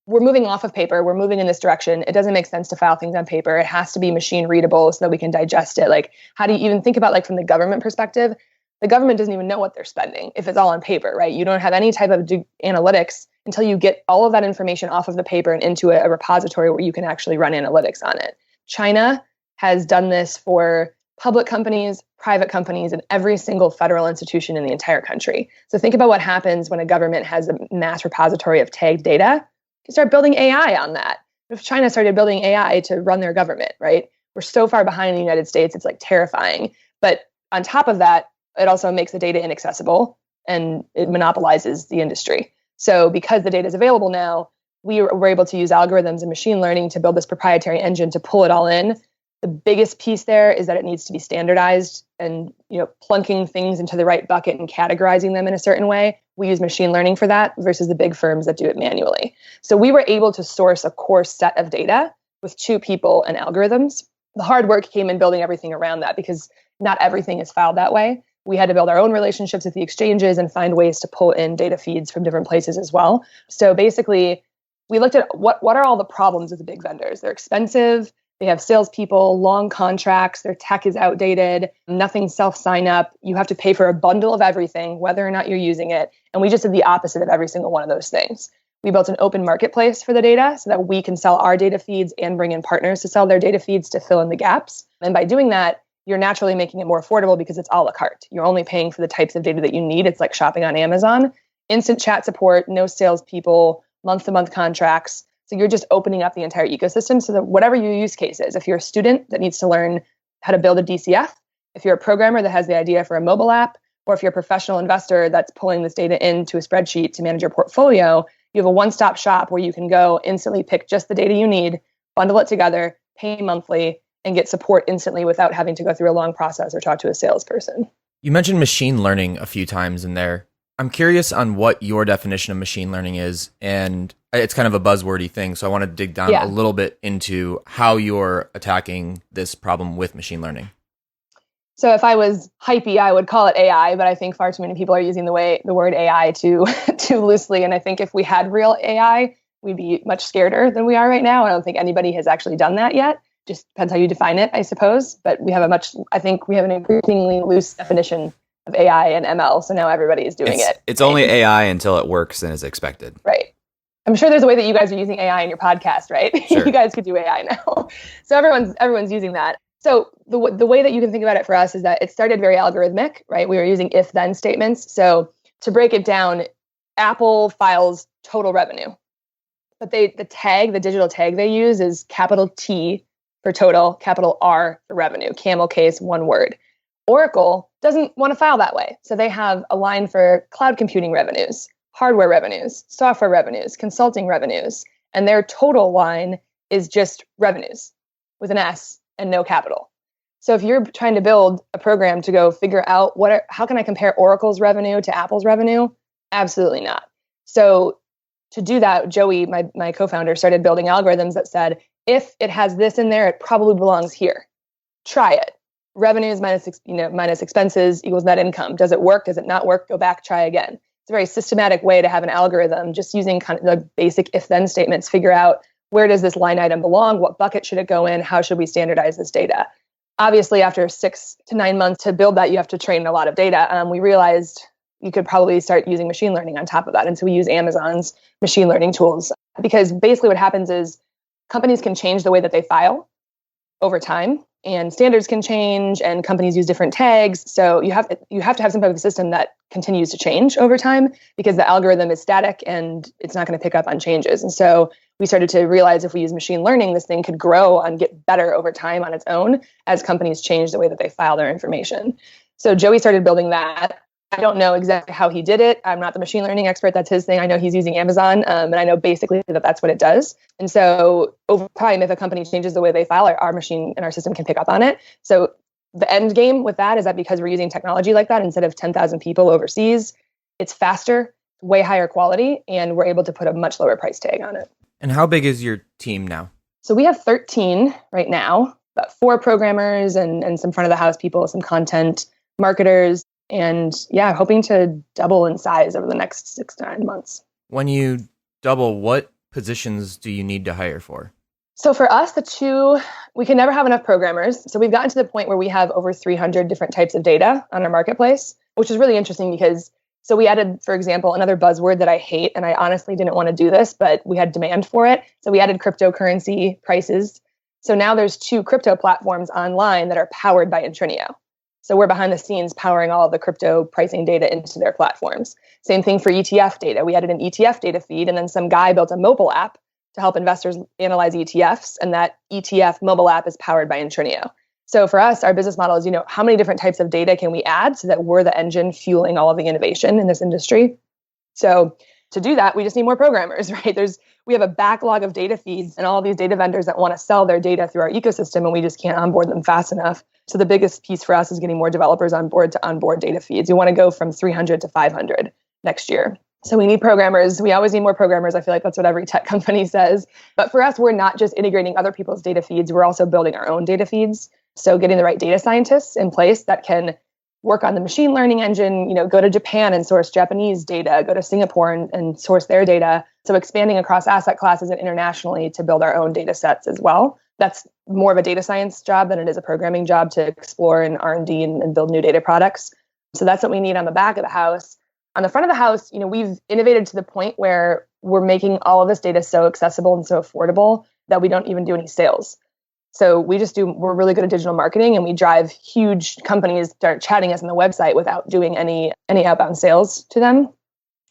we're moving off of paper. We're moving in this direction. It doesn't make sense to file things on paper. It has to be machine readable so that we can digest it. Like, how do you even think about, like, from the government perspective? The government doesn't even know what they're spending if it's all on paper, right? You don't have any type of analytics until you get all of that information off of the paper and into a repository where you can actually run analytics on it. China has done this for public companies, private companies, and every single federal institution in the entire country. So think about what happens when a government has a mass repository of tagged data. You start building AI on that. If China started building AI to run their government, right? We're so far behind the United States, it's like terrifying. But on top of that, it also makes the data inaccessible and it monopolizes the industry. So because the data is available now, we're able to use algorithms and machine learning to build this proprietary engine to pull it all in. The biggest piece there is that it needs to be standardized, and plunking things into the right bucket and categorizing them in a certain way. We use machine learning for that versus the big firms that do it manually. So we were able to source a core set of data with 2 people and algorithms. The hard work came in building everything around that because not everything is filed that way. We had to build our own relationships with the exchanges and find ways to pull in data feeds from different places as well. So basically, we looked at what are all the problems with the big vendors. They're expensive. They have salespeople, long contracts, their tech is outdated, nothing self-sign up. You have to pay for a bundle of everything, whether or not you're using it. And we just did the opposite of every single one of those things. We built an open marketplace for the data so that we can sell our data feeds and bring in partners to sell their data feeds to fill in the gaps. And by doing that, you're naturally making it more affordable because it's a la carte. You're only paying for the types of data that you need. It's like shopping on Amazon. Instant chat support, no salespeople, month-to-month contracts. So you're just opening up the entire ecosystem so that whatever your use case is, if you're a student that needs to learn how to build a DCF, if you're a programmer that has the idea for a mobile app, or if you're a professional investor that's pulling this data into a spreadsheet to manage your portfolio, you have a one-stop shop where you can go instantly pick just the data you need, bundle it together, pay monthly, and get support instantly without having to go through a long process or talk to a salesperson. You mentioned machine learning a few times in there. I'm curious on what your definition of machine learning is, and it's kind of a buzzwordy thing, so I want to dig down a little bit into how you're attacking this problem with machine learning. So if I was hypey, I would call it AI, but I think far too many people are using the word AI too loosely, and I think if we had real AI, we'd be much scareder than we are right now. I don't think anybody has actually done that yet. Just depends how you define it, I suppose, but we have an increasingly loose definition of AI and ML, so now everybody is doing it. It's only AI until it works and is expected. Right. I'm sure there's a way that you guys are using AI in your podcast, right? Sure. You guys could do AI now. So everyone's using that. So the way that you can think about it for us is that it started very algorithmic, right? We were using if-then statements. So to break it down, Apple files total revenue, but the digital tag they use is capital T for total, capital R for revenue, camel case, one word. Oracle doesn't want to file that way. So they have a line for cloud computing revenues, hardware revenues, software revenues, consulting revenues, and their total line is just revenues with an S and no capital. So if you're trying to build a program to go figure out how can I compare Oracle's revenue to Apple's revenue? Absolutely not. So to do that, Joey, my co-founder, started building algorithms that said, if it has this in there, it probably belongs here. Try it. Revenues minus expenses equals net income. Does it work? Does it not work? Go back, try again. It's a very systematic way to have an algorithm just using kind of the basic if-then statements, figure out where does this line item belong? What bucket should it go in? How should we standardize this data? Obviously, after 6 to 9 months to build that, you have to train a lot of data. We realized you could probably start using machine learning on top of that. And so we use Amazon's machine learning tools because basically what happens is companies can change the way that they file over time, and standards can change, and companies use different tags. So you have to have some type of system that continues to change over time because the algorithm is static and it's not going to pick up on changes. And so we started to realize if we use machine learning, this thing could grow and get better over time on its own as companies change the way that they file their information. So Joey started building that. I don't know exactly how he did it. I'm not the machine learning expert. That's his thing. I know he's using Amazon, and I know basically that that's what it does. And so over time, if a company changes the way they file, our machine and our system can pick up on it. So the end game with that is that because we're using technology like that, instead of 10,000 people overseas, it's faster, way higher quality, and we're able to put a much lower price tag on it. And how big is your team now? So we have 13 right now, about 4 programmers and some front of the house people, some content marketers. And hoping to double in size over the next 6 to 9 months. When you double, what positions do you need to hire for? So for us, we can never have enough programmers. So we've gotten to the point where we have over 300 different types of data on our marketplace, which is really interesting because we added, for example, another buzzword that I hate, and I honestly didn't want to do this, but we had demand for it. So we added cryptocurrency prices. So now there's 2 crypto platforms online that are powered by Intrinio. So we're behind the scenes powering all of the crypto pricing data into their platforms. Same thing for ETF data. We added an ETF data feed, and then some guy built a mobile app to help investors analyze ETFs, and that ETF mobile app is powered by Intrinio. So for us, our business model is, how many different types of data can we add so that we're the engine fueling all of the innovation in this industry? So to do that, we just need more programmers, right? We have a backlog of data feeds and all of these data vendors that want to sell their data through our ecosystem, and we just can't onboard them fast enough. So the biggest piece for us is getting more developers on board to onboard data feeds. We want to go from 300 to 500 next year. So we need programmers. We always need more programmers. I feel like that's what every tech company says. But for us, we're not just integrating other people's data feeds. We're also building our own data feeds. So getting the right data scientists in place that can work on the machine learning engine, go to Japan and source Japanese data, go to Singapore and source their data. So expanding across asset classes and internationally to build our own data sets as well. that's more of a data science job than it is a programming job to explore and R&D and build new data products. So that's what we need on the back of the house. On the front of the house, we've innovated to the point where we're making all of this data so accessible and so affordable that we don't even do any sales. So we're really good at digital marketing, and we drive huge companies start chatting us on the website without doing any outbound sales to them,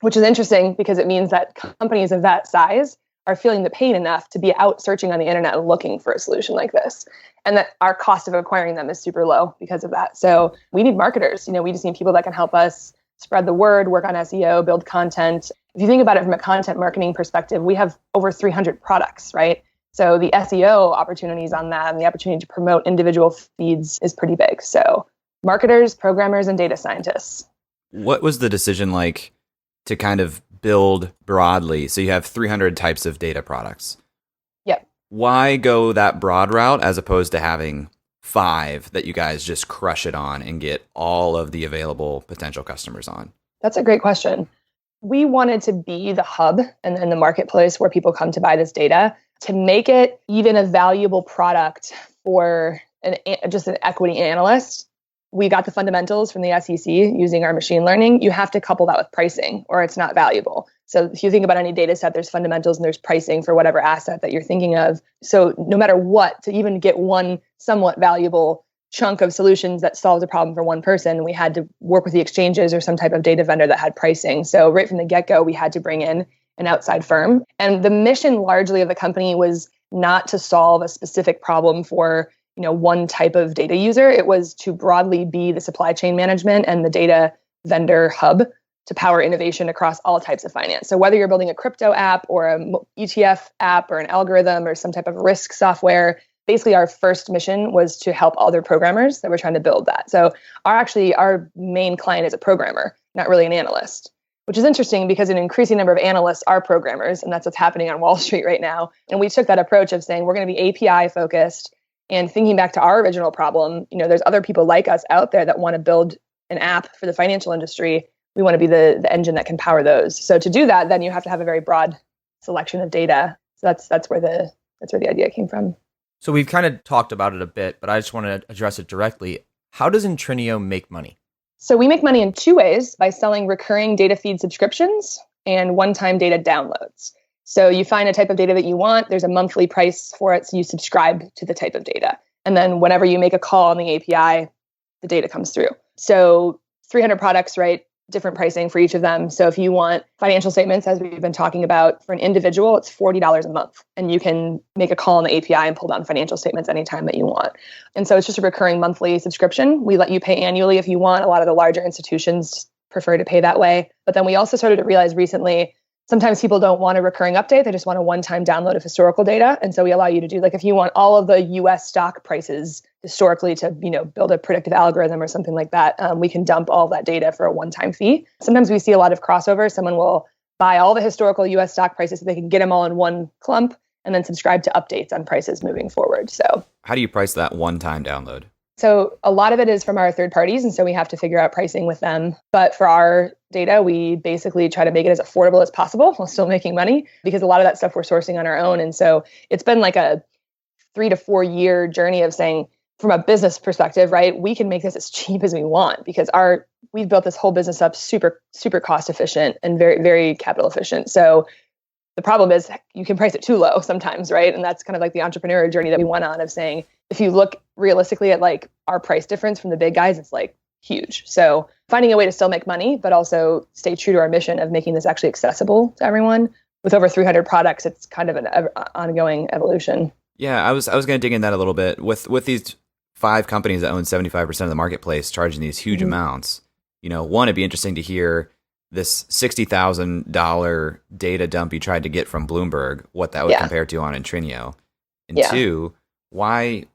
which is interesting because it means that companies of that size are feeling the pain enough to be out searching on the internet looking for a solution like this. And that our cost of acquiring them is super low because of that. So we need marketers. We just need people that can help us spread the word, work on SEO, build content. If you think about it from a content marketing perspective, we have over 300 products, right? So the SEO opportunities on that and the opportunity to promote individual feeds is pretty big. So marketers, programmers, and data scientists. What was the decision like to kind of build broadly? So you have 300 types of data products. Yep. Why go that broad route as opposed to having 5 that you guys just crush it on and get all of the available potential customers on? That's a great question. We wanted to be the hub and the marketplace where people come to buy this data to make it even a valuable product for just an equity analyst. We got the fundamentals from the SEC using our machine learning. You have to couple that with pricing or it's not valuable. So if you think about any data set, there's fundamentals and there's pricing for whatever asset that you're thinking of. So no matter what, to even get one somewhat valuable chunk of solutions that solves a problem for one person, we had to work with the exchanges or some type of data vendor that had pricing. So right from the get-go, we had to bring in an outside firm. And the mission largely of the company was not to solve a specific problem for one type of data user. It was to broadly be the supply chain management and the data vendor hub to power innovation across all types of finance. So whether you're building a crypto app or an ETF app or an algorithm or some type of risk software, basically our first mission was to help other programmers that were trying to build that. So our main client is a programmer, not really an analyst, which is interesting because an increasing number of analysts are programmers, and that's what's happening on Wall Street right now. And we took that approach of saying we're going to be API focused. And thinking back to our original problem, there's other people like us out there that want to build an app for the financial industry. We want to be the engine that can power those. So to do that, then you have to have a very broad selection of data. So that's where the idea came from. So we've kind of talked about it a bit, but I just want to address it directly. How does Intrinio make money? So we make money in 2 ways: by selling recurring data feed subscriptions and one-time data downloads. So you find a type of data that you want, there's a monthly price for it, so you subscribe to the type of data. And then whenever you make a call on the API, the data comes through. So 300 products, right? Different pricing for each of them. So if you want financial statements, as we've been talking about, for an individual, it's $40 a month. And you can make a call on the API and pull down financial statements anytime that you want. And so it's just a recurring monthly subscription. We let you pay annually if you want. A lot of the larger institutions prefer to pay that way. But then we also started to realize recently, sometimes people don't want a recurring update. They just want a one-time download of historical data. And so we allow you to do, like, if you want all of the US stock prices historically to, build a predictive algorithm or something like that, we can dump all of that data for a one-time fee. Sometimes we see a lot of crossover. Someone will buy all the historical US stock prices so they can get them all in one clump and then subscribe to updates on prices moving forward. So how do you price that one-time download? So a lot of it is from our third parties, and so we have to figure out pricing with them. But for our data, we basically try to make it as affordable as possible while still making money, because a lot of that stuff we're sourcing on our own. And so it's been like a 3 to 4 year journey of saying, from a business perspective, right, we can make this as cheap as we want because we've built this whole business up super, super cost efficient and very, very capital efficient. So the problem is you can price it too low sometimes, right? And that's kind of like the entrepreneurial journey that we went on of saying, if you look realistically at like our price difference from the big guys, it's like huge. So finding a way to still make money, but also stay true to our mission of making this actually accessible to everyone. With over 300 products, it's kind of an ongoing evolution. Yeah, I was going to dig in that a little bit. With these 5 companies that own 75% of the marketplace charging these huge amounts, one, it'd be interesting to hear this $60,000 data dump you tried to get from Bloomberg, what that would compare to on Intrinio. And 2, why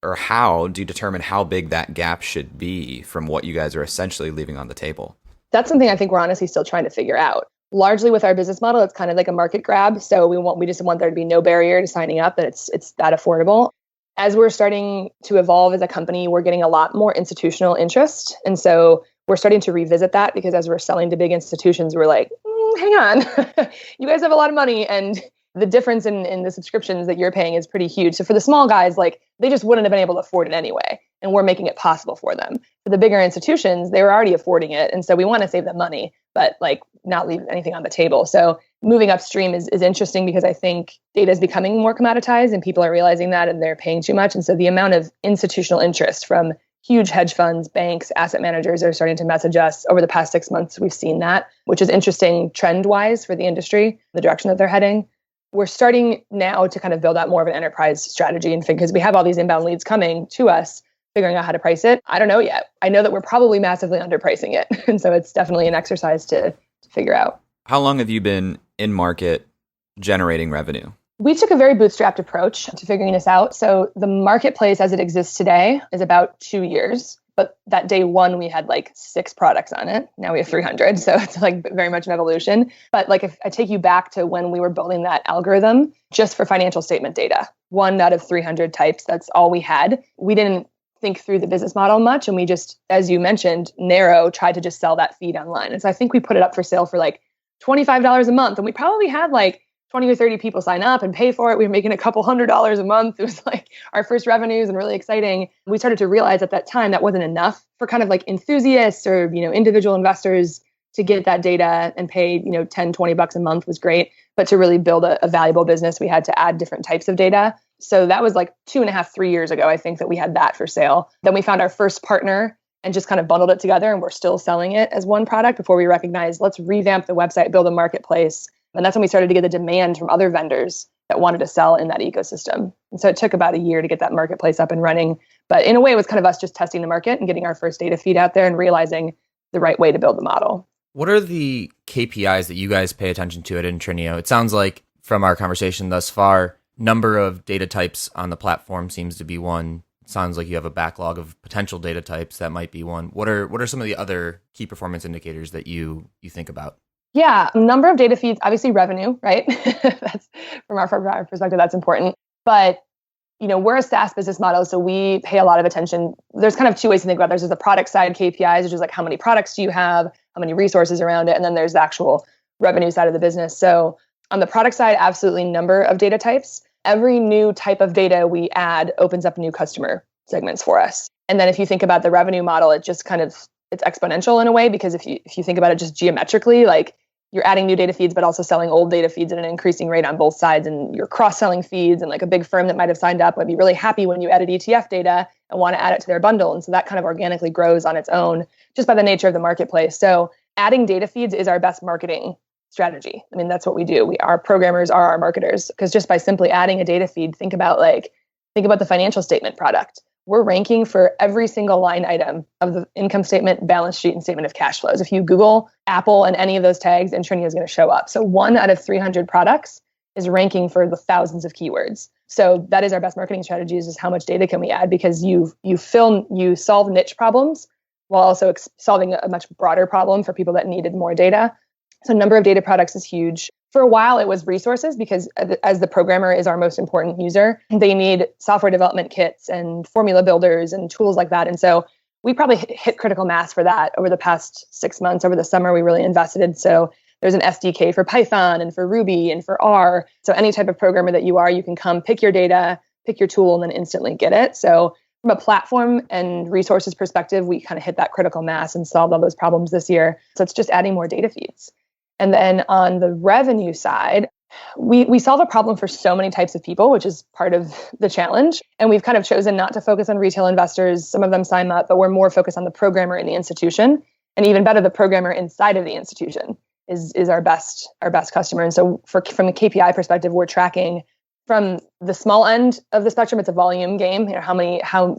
or how do you determine how big that gap should be from what you guys are essentially leaving on the table? That's something I think we're honestly still trying to figure out. Largely with our business model, it's kind of like a market grab. So we just want there to be no barrier to signing up, that it's that affordable. As we're starting to evolve as a company, we're getting a lot more institutional interest. And so we're starting to revisit that, because as we're selling to big institutions, we're like, hang on, you guys have a lot of money and the difference in the subscriptions that you're paying is pretty huge. So for the small guys, like they just wouldn't have been able to afford it anyway. And we're making it possible for them. For the bigger institutions, they were already affording it. And so we want to save them money, but like not leave anything on the table. So moving upstream is interesting because I think data is becoming more commoditized and people are realizing that and they're paying too much. And so the amount of institutional interest from huge hedge funds, banks, asset managers are starting to message us over the past 6 months. We've seen that, which is interesting trend wise for the industry, the direction that they're heading. We're starting now to kind of build out more of an enterprise strategy. And because we have all these inbound leads coming to us, figuring out how to price it. I don't know yet. I know that we're probably massively underpricing it. And so it's definitely an exercise to figure out. How long have you been in market generating revenue? We took a very bootstrapped approach to figuring this out. So the marketplace as it exists today is about 2 years. But that day one, we had like 6 products on it. Now we have 300. So it's like very much an evolution. But like if I take you back to when we were building that algorithm just for financial statement data, 1 out of 300 types, that's all we had. We didn't think through the business model much. And we just, as you mentioned, tried to just sell that feed online. And so I think we put it up for sale for like $25 a month. And we probably had like 20 or 30 people sign up and pay for it. We were making a couple $100s a month. It was like our first revenues and really exciting. We started to realize at that time that wasn't enough for kind of like enthusiasts or, individual investors to get that data and pay, $10, $20 a month was great. But to really build a valuable business, we had to add different types of data. So that was like 2.5, 3 years ago, I think, that we had that for sale. Then we found our first partner and just kind of bundled it together. And we're still selling it as one product before we recognized, let's revamp the website, build a marketplace. And that's when we started to get the demand from other vendors that wanted to sell in that ecosystem. And so it took about a year to get that marketplace up and running. But in a way, it was kind of us just testing the market and getting our first data feed out there and realizing the right way to build the model. What are the KPIs that you guys pay attention to at Intrinio? It sounds like from our conversation thus far, number of data types on the platform seems to be one. It sounds like you have a backlog of potential data types. That might be one. What are some of the other key performance indicators that you think about? Yeah, number of data feeds, obviously revenue, right? That's from our perspective, that's important. But we're a SaaS business model, so we pay a lot of attention. There's kind of 2 ways to think about it. There's the product side KPIs, which is like how many products do you have, how many resources around it, and then there's the actual revenue side of the business. So on the product side, absolutely number of data types. Every new type of data we add opens up new customer segments for us. And then if you think about the revenue model, it just kind of it's exponential in a way, because if you think about it just geometrically, like you're adding new data feeds, but also selling old data feeds at an increasing rate on both sides, and you're cross-selling feeds. And like a big firm that might have signed up would be really happy when you added ETF data and want to add it to their bundle. And so that kind of organically grows on its own just by the nature of the marketplace. So adding data feeds is our best marketing strategy. I mean, that's what we do. Our programmers are our marketers, because just by simply adding a data feed, think about the financial statement product. We're ranking for every single line item of the income statement, balance sheet, and statement of cash flows. If you Google Apple and any of those tags, Intrinio is going to show up. So 1 out of 300 products is ranking for the thousands of keywords. So that is our best marketing strategy, is just how much data can we add, because you solve niche problems while also solving a much broader problem for people that needed more data. So number of data products is huge. For a while, it was resources, because as the programmer is our most important user, they need software development kits and formula builders and tools like that. And so we probably hit critical mass for that over the past 6 months. Over the summer, we really invested. So there's an SDK for Python and for Ruby and for R. So any type of programmer that you are, you can come pick your data, pick your tool, and then instantly get it. So from a platform and resources perspective, we kind of hit that critical mass and solved all those problems this year. So it's just adding more data feeds. And then on the revenue side, we solve a problem for so many types of people, which is part of the challenge. And we've kind of chosen not to focus on retail investors. Some of them sign up, but we're more focused on the programmer in the institution. And even better, the programmer inside of the institution is our best customer. And so from a KPI perspective, we're tracking from the small end of the spectrum. It's a volume game.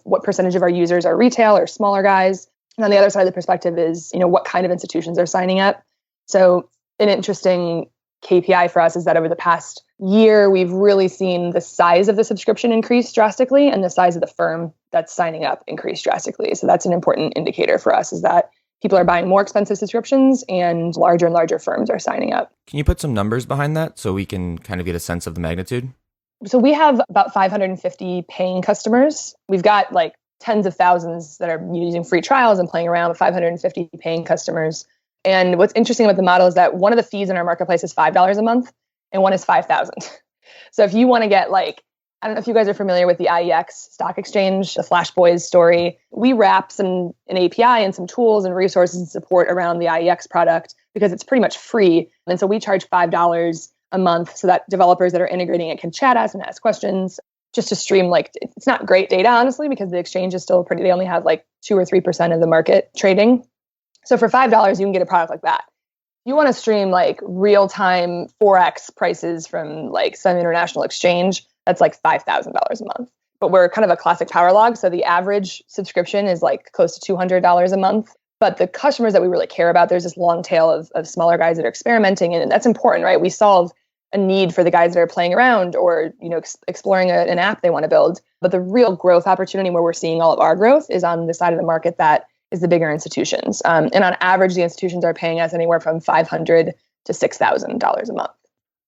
What percentage of our users are retail or smaller guys. And on the other side of the perspective is, what kind of institutions are signing up. So an interesting KPI for us is that over the past year, we've really seen the size of the subscription increase drastically, and the size of the firm that's signing up increase drastically. So that's an important indicator for us, is that people are buying more expensive subscriptions and larger firms are signing up. Can you put some numbers behind that so we can kind of get a sense of the magnitude? So we have about 550 paying customers. We've got like tens of thousands that are using free trials and playing around with 550 paying customers. And what's interesting about the model is that one of the fees in our marketplace is $5 a month. and one is 5,000. So if you want to get like, I don't know if you guys are familiar with the IEX stock exchange, the Flash Boys story. We wrap an API and some tools and resources and support around the IEX product because it's pretty much free. And so we charge $5 a month so that developers that are integrating it can chat us and ask questions just to stream. Like, it's not great data, honestly, because the exchange is still they only have like 2 or 3% of the market trading. So for $5, you can get a product like that. You want to stream like real-time Forex prices from like some international exchange, that's like $5,000 a month. But we're kind of a classic power log. So the average subscription is like close to $200 a month. But the customers that we really care about, there's this long tail of smaller guys that are experimenting. And that's important, right? We solve a need for the guys that are playing around or, exploring an app they want to build. But the real growth opportunity where we're seeing all of our growth is on the side of the market that is the bigger institutions. And on average, the institutions are paying us anywhere from $500 to $6,000 a month.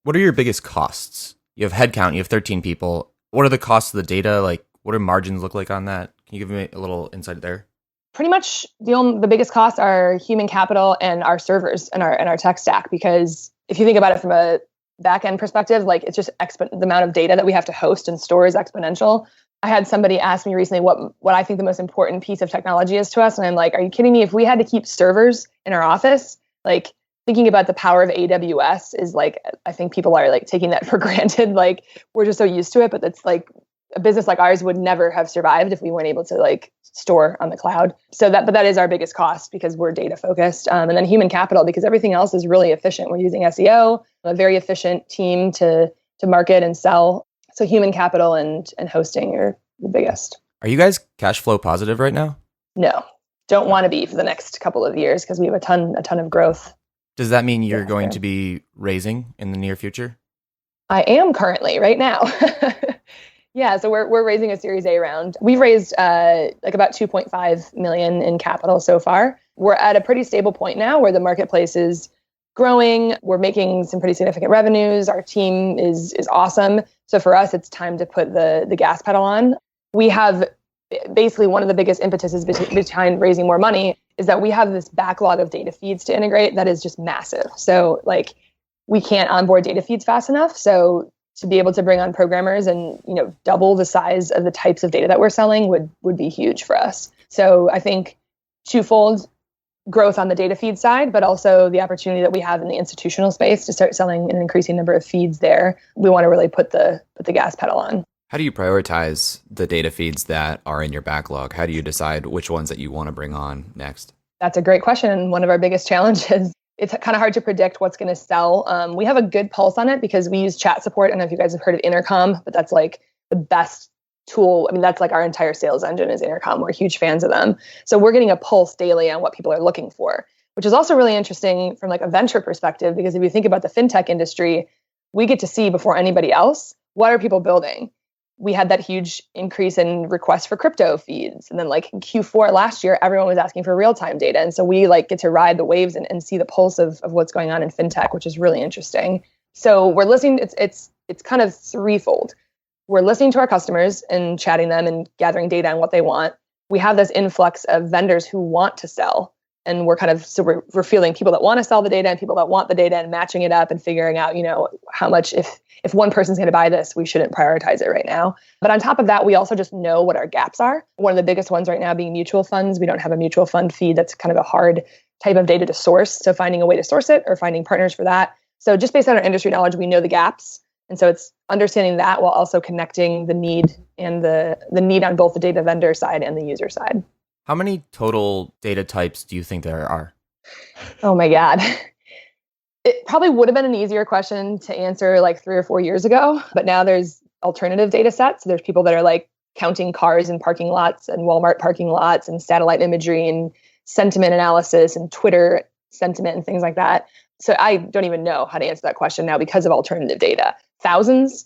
What are your biggest costs? You have headcount, you have 13 people. What are the costs of the data? Like, what do margins look like on that? Can you give me a little insight there? Pretty much the biggest costs are human capital and our servers and our tech stack. Because if you think about it from a back end perspective, like it's just the amount of data that we have to host and store is exponential. I had somebody ask me recently what I think the most important piece of technology is to us. And I'm like, are you kidding me? If we had to keep servers in our office, like thinking about the power of AWS is like, I think people are like taking that for granted. Like we're just so used to it, but that's like a business like ours would never have survived if we weren't able to like store on the cloud. But that is our biggest cost because we're data focused. And then human capital, because everything else is really efficient. We're using SEO, a very efficient team to market and sell. So human capital and hosting are the biggest. Are you guys cash flow positive right now? No, don't want to be for the next couple of years because we have a ton of growth. Does that mean you're going to be raising in the near future? I am currently right now. Yeah, so we're raising a Series A round. We've raised like about 2.5 million in capital so far. We're at a pretty stable point now where the marketplace is growing. We're making some pretty significant revenues. Our team is awesome. So for us, it's time to put the gas pedal on. We have basically one of the biggest impetuses behind raising more money is that we have this backlog of data feeds to integrate that is just massive. So like we can't onboard data feeds fast enough. So to be able to bring on programmers and double the size of the types of data that we're selling would be huge for us. So I think twofold growth on the data feed side, but also the opportunity that we have in the institutional space to start selling an increasing number of feeds there. We want to really put the gas pedal on. How do you prioritize the data feeds that are in your backlog? How do you decide which ones that you want to bring on next? That's a great question. And one of our biggest challenges. It's kind of hard to predict what's going to sell. We have a good pulse on it because we use chat support. I don't know if you guys have heard of Intercom, but that's like the best tool. I mean, that's like our entire sales engine is Intercom. We're huge fans of them. So we're getting a pulse daily on what people are looking for, which is also really interesting from like a venture perspective, because if you think about the fintech industry, we get to see before anybody else, what are people building? We had that huge increase in requests for crypto feeds. And then like in Q4 last year, everyone was asking for real-time data. And so we like get to ride the waves and see the pulse of what's going on in fintech, which is really interesting. So we're listening, it's kind of threefold. We're listening to our customers and chatting them and gathering data on what they want. We have this influx of vendors who want to sell. And we're we're feeling people that want to sell the data and people that want the data and matching it up and figuring out, how much if one person's going to buy this, we shouldn't prioritize it right now. But on top of that, we also just know what our gaps are. One of the biggest ones right now being mutual funds. We don't have a mutual fund feed. That's kind of a hard type of data to source. So finding a way to source it or finding partners for that. So just based on our industry knowledge, we know the gaps. And so it's understanding that while also connecting the need and the need on both the data vendor side and the user side. How many total data types do you think there are? Oh my God. It probably would have been an easier question to answer like 3 or 4 years ago, but now there's alternative data sets. There's people that are like counting cars in parking lots and Walmart parking lots and satellite imagery and sentiment analysis and Twitter sentiment and things like that. So I don't even know how to answer that question now because of alternative data. Thousands,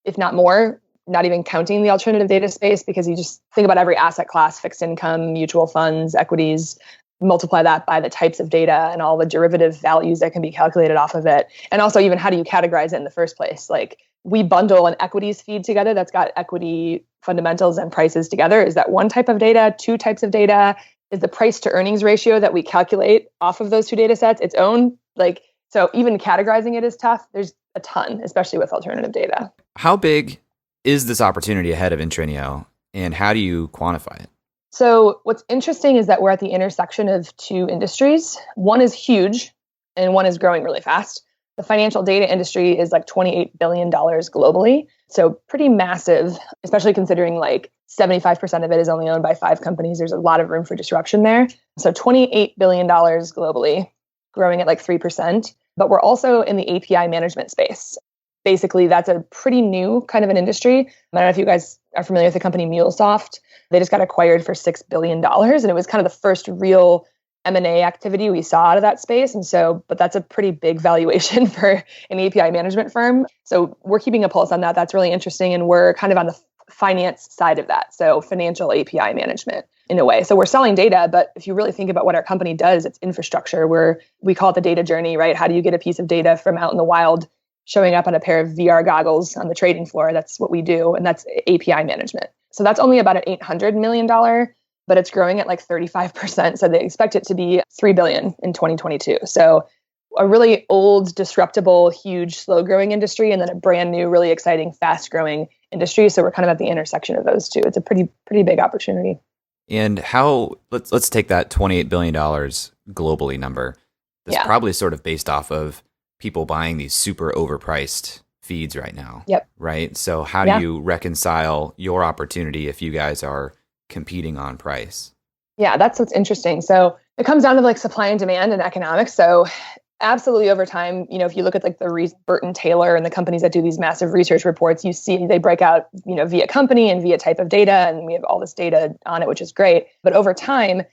if not more, not even counting the alternative data space, because you just think about every asset class, fixed income, mutual funds, equities, multiply that by the types of data and all the derivative values that can be calculated off of it. And also even how do you categorize it in the first place? Like we bundle an equities feed together that's got equity fundamentals and prices together. Is that one type of data, 2 types of data? Is the price to earnings ratio that we calculate off of those 2 data sets its own? Like So even categorizing it is tough. There's a ton, especially with alternative data. How big is this opportunity ahead of Intrinio, and how do you quantify it? So what's interesting is that we're at the intersection of two industries. One is huge and one is growing really fast. The financial data industry is like $28 billion globally. So pretty massive, especially considering like 75% of it is only owned by 5 companies. There's a lot of room for disruption there. So $28 billion globally, growing at like 3%. But we're also in the API management space. Basically, that's a pretty new kind of an industry. I don't know if you guys are familiar with the company MuleSoft. They just got acquired for $6 billion. And it was kind of the first real M&A activity we saw out of that space. And so, but that's a pretty big valuation for an API management firm. So we're keeping a pulse on that. That's really interesting. And we're kind of on the finance side of that. So financial API management in a way. So we're selling data, but if you really think about what our company does, it's infrastructure where we call it the data journey, right? How do you get a piece of data from out in the wild showing up on a pair of VR goggles on the trading floor? That's what we do. And that's API management. So that's only about an $800 million, but it's growing at like 35%. So they expect it to be $3 billion in 2022. So a really old, disruptible, huge, slow growing industry, and then a brand new, really exciting, fast growing industry. So we're kind of at the intersection of those two. It's a pretty big opportunity. And how, let's take that $28 billion globally number. That's probably sort of based off of people buying these super overpriced feeds right now. Yep. Right. So how do you reconcile your opportunity if you guys are competing on price? Yeah, that's what's interesting. So it comes down to like supply and demand and economics. So absolutely over time, if you look at like the Burton Taylor and the companies that do these massive research reports, you see they break out, via company and via type of data. And we have all this data on it, which is great. But over time,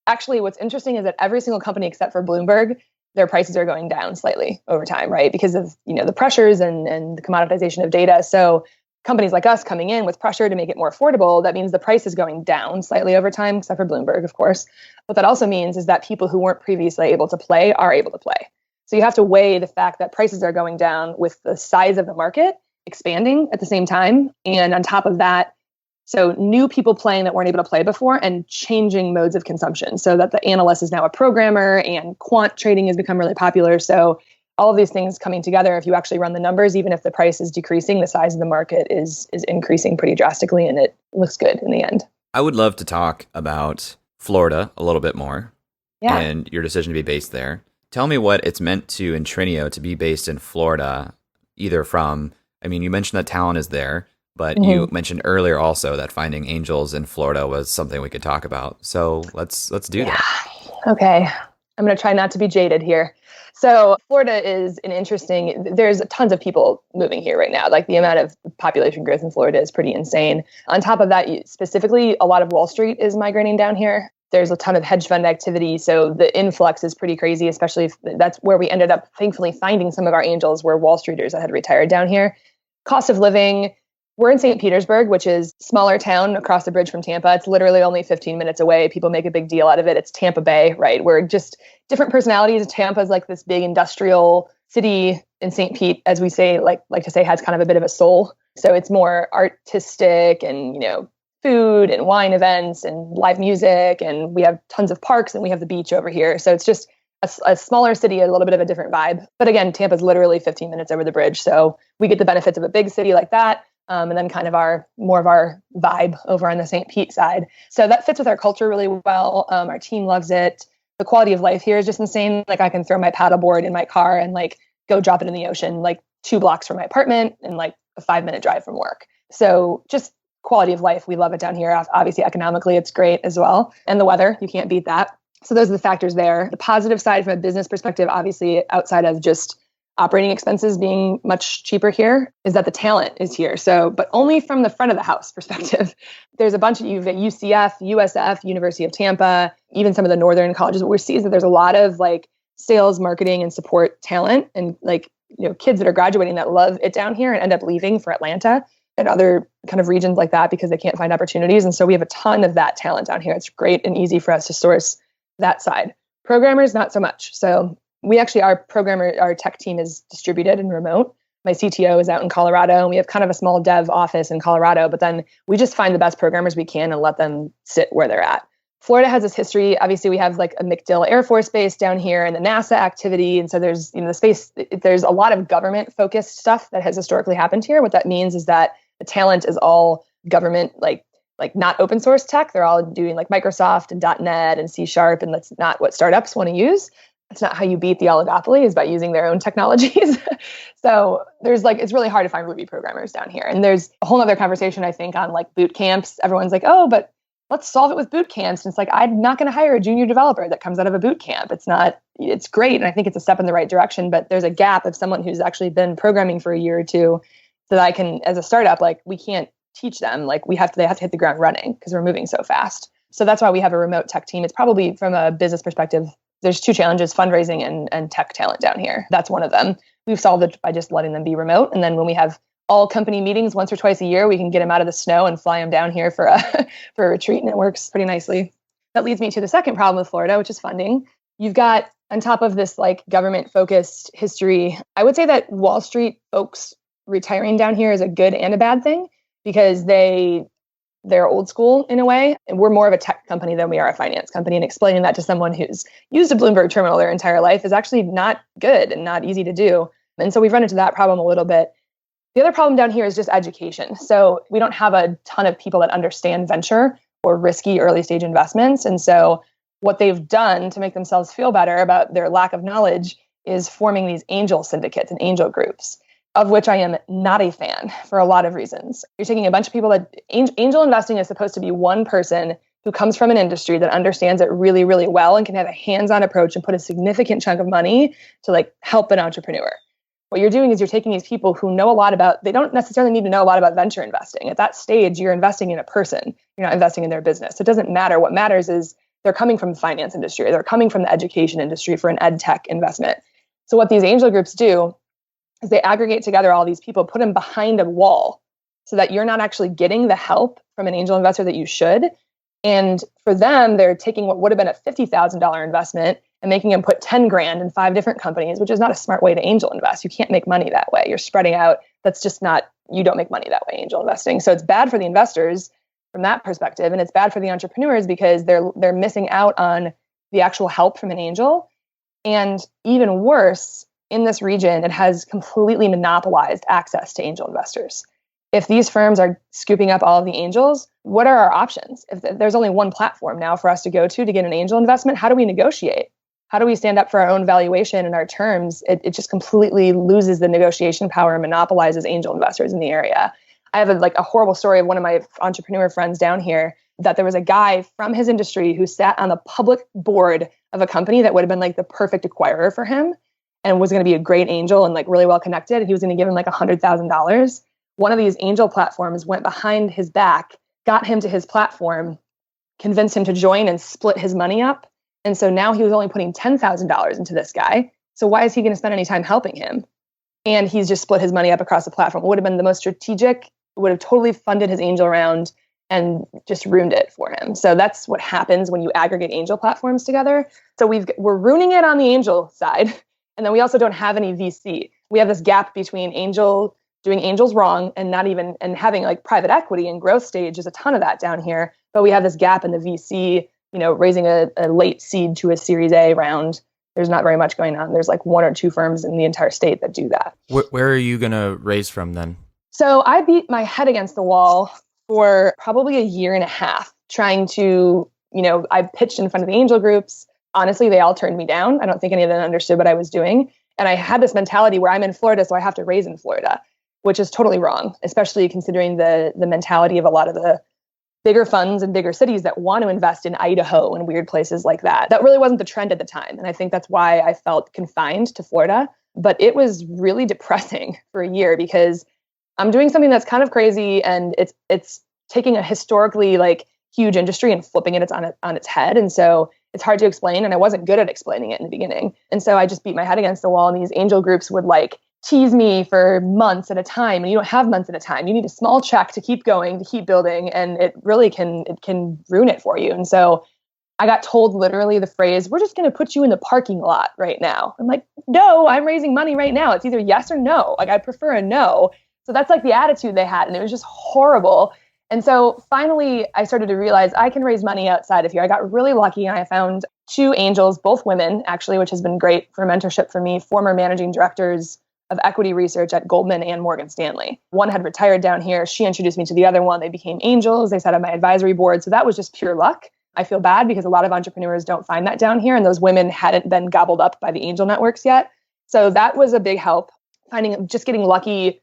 actually what's interesting is that every single company except for Bloomberg, their prices are going down slightly over time, right? Because of, the pressures and the commoditization of data. So companies like us coming in with pressure to make it more affordable, that means the price is going down slightly over time, except for Bloomberg, of course. What that also means is that people who weren't previously able to play are able to play. So you have to weigh the fact that prices are going down with the size of the market expanding at the same time. And on top of that, so new people playing that weren't able to play before and changing modes of consumption so that the analyst is now a programmer and quant trading has become really popular. So all of these things coming together, if you actually run the numbers, even if the price is decreasing, the size of the market is increasing pretty drastically, and it looks good in the end. I would love to talk about Florida a little bit more and your decision to be based there. Tell me what it's meant to Intrinio to be based in Florida, either from, you mentioned that talent is there, but you mentioned earlier also that finding angels in Florida was something we could talk about. So let's do that. Okay. I'm going to try not to be jaded here. So Florida is there's tons of people moving here right now. Like the amount of population growth in Florida is pretty insane. On top of that, specifically, a lot of Wall Street is migrating down here. There's a ton of hedge fund activity. So the influx is pretty crazy, especially if that's where we ended up, thankfully, finding some of our angels were Wall Streeters that had retired down here. Cost of living. We're in St. Petersburg, which is a smaller town across the bridge from Tampa. It's literally only 15 minutes away. People make a big deal out of it. It's Tampa Bay, right? We're just different personalities. Tampa's like this big industrial city, in St. Pete, as we say, like to say, has kind of a bit of a soul. So it's more artistic and, food and wine events and live music. And we have tons of parks and we have the beach over here. So it's just a smaller city, a little bit of a different vibe. But again, Tampa's literally 15 minutes over the bridge. So we get the benefits of a big city like that. And then kind of more of our vibe over on the St. Pete side. So that fits with our culture really well. Our team loves it. The quality of life here is just insane. Like I can throw my paddleboard in my car and like go drop it in the ocean, like 2 blocks from my apartment and like a 5-minute drive from work. So just quality of life. We love it down here. Obviously, economically, it's great as well. And the weather, you can't beat that. So those are the factors there. The positive side from a business perspective, obviously, outside of just operating expenses being much cheaper here, is that the talent is here. So, but only from the front of the house perspective. There's a bunch of UCF, USF, University of Tampa, even some of the northern colleges. What we see is that there's a lot of like sales, marketing, and support talent, and like kids that are graduating that love it down here and end up leaving for Atlanta and other kind of regions like that because they can't find opportunities. And so we have a ton of that talent down here. It's great and easy for us to source that side. Programmers, not so much. So we actually, our tech team is distributed and remote. My CTO is out in Colorado, and we have kind of a small dev office in Colorado, but then we just find the best programmers we can and let them sit where they're at. Florida has this history. Obviously, we have like a MacDill Air Force Base down here and the NASA activity. And so there's, the space, there's a lot of government focused stuff that has historically happened here. What that means is that the talent is all government, like not open source tech. They're all doing like Microsoft and .NET and C#, and that's not what startups want to use. That's not how you beat the oligopoly, is by using their own technologies. So there's like, it's really hard to find Ruby programmers down here. And there's a whole other conversation, I think, on like boot camps. Everyone's like, oh, but let's solve it with boot camps. And it's like, I'm not going to hire a junior developer that comes out of a boot camp. It's great. And I think it's a step in the right direction, but there's a gap of someone who's actually been programming for a year or two, so that I can, as a startup, like we can't teach them, like they have to hit the ground running because we're moving so fast. So that's why we have a remote tech team. It's probably, from a business perspective, there's two challenges: fundraising and tech talent down here. That's one of them. We've solved it by just letting them be remote. And then when we have all company meetings once or twice a year, we can get them out of the snow and fly them down here for a retreat, and it works pretty nicely. That leads me to the second problem with Florida, which is funding. You've got, on top of this like government focused history, I would say that Wall Street folks retiring down here is a good and a bad thing, because they're old school in a way. And we're more of a tech company than we are a finance company. And explaining that to someone who's used a Bloomberg terminal their entire life is actually not good and not easy to do. And so we've run into that problem a little bit. The other problem down here is just education. So we don't have a ton of people that understand venture or risky early stage investments. And so what they've done to make themselves feel better about their lack of knowledge is forming these angel syndicates and angel groups, of which I am not a fan for a lot of reasons. You're taking a bunch of people that angel investing is supposed to be one person who comes from an industry that understands it really, really well and can have a hands-on approach and put a significant chunk of money to like help an entrepreneur. What you're doing is you're taking these people who know a lot about, they don't necessarily need to know a lot about venture investing. At that stage, you're investing in a person. You're not investing in their business. It doesn't matter. What matters is they're coming from the finance industry, or they're coming from the education industry for an ed tech investment. So what these angel groups do is they aggregate together all these people, put them behind a wall so that you're not actually getting the help from an angel investor that you should. And for them, they're taking what would have been a $50,000 investment and making them put 10 grand in 5 different companies, which is not a smart way to angel invest. You can't make money that way. You're spreading out. That's just not, you don't make money that way, angel investing. So it's bad for the investors from that perspective. And it's bad for the entrepreneurs because they're missing out on the actual help from an angel. And even worse, in this region, it has completely monopolized access to angel investors. If these firms are scooping up all of the angels, what are our options? If there's only one platform now for us to go to get an angel investment, how do we negotiate? How do we stand up for our own valuation and our terms? It just completely loses the negotiation power and monopolizes angel investors in the area. I have a horrible story of one of my entrepreneur friends down here, that there was a guy from his industry who sat on the public board of a company that would have been like the perfect acquirer for him and was going to be a great angel and like really well connected. And he was going to give him like $100,000. One of these angel platforms went behind his back, got him to his platform, convinced him to join and split his money up. And so now he was only putting $10,000 into this guy. So why is he going to spend any time helping him? And he's just split his money up across the platform. It would have been the most strategic, would have totally funded his angel round and just ruined it for him. So that's what happens when you aggregate angel platforms together. So we're ruining it on the angel side. And then we also don't have any VC. We have this gap between doing angels wrong and having like private equity and growth stage. There's a ton of that down here. But we have this gap in the VC, raising a late seed to a Series A round. There's not very much going on. There's like 1 or 2 firms in the entire state that do that. Where are you going to raise from then? So I beat my head against the wall for probably a year and a half trying to, I pitched in front of the angel groups. Honestly, they all turned me down. I don't think any of them understood what I was doing. And I had this mentality where I'm in Florida, so I have to raise in Florida, which is totally wrong, especially considering the mentality of a lot of the bigger funds and bigger cities that want to invest in Idaho and weird places like that. That really wasn't the trend at the time. And I think that's why I felt confined to Florida. But it was really depressing for a year because I'm doing something that's kind of crazy and it's taking a historically like huge industry and flipping it on its head. And so it's hard to explain. And I wasn't good at explaining it in the beginning. And so I just beat my head against the wall, and these angel groups would like tease me for months at a time. And you don't have months at a time. You need a small check to keep going, to keep building. And it really can ruin it for you. And so I got told literally the phrase, "We're just going to put you in the parking lot right now." I'm like, no, I'm raising money right now. It's either yes or no. Like I prefer a no. So that's like the attitude they had. And it was just horrible. And so finally, I started to realize I can raise money outside of here. I got really lucky and I found 2 angels, both women, actually, which has been great for mentorship for me, former managing directors of equity research at Goldman and Morgan Stanley. One had retired down here. She introduced me to the other one. They became angels. They sat on my advisory board. So that was just pure luck. I feel bad because a lot of entrepreneurs don't find that down here, and those women hadn't been gobbled up by the angel networks yet. So that was a big help, getting lucky,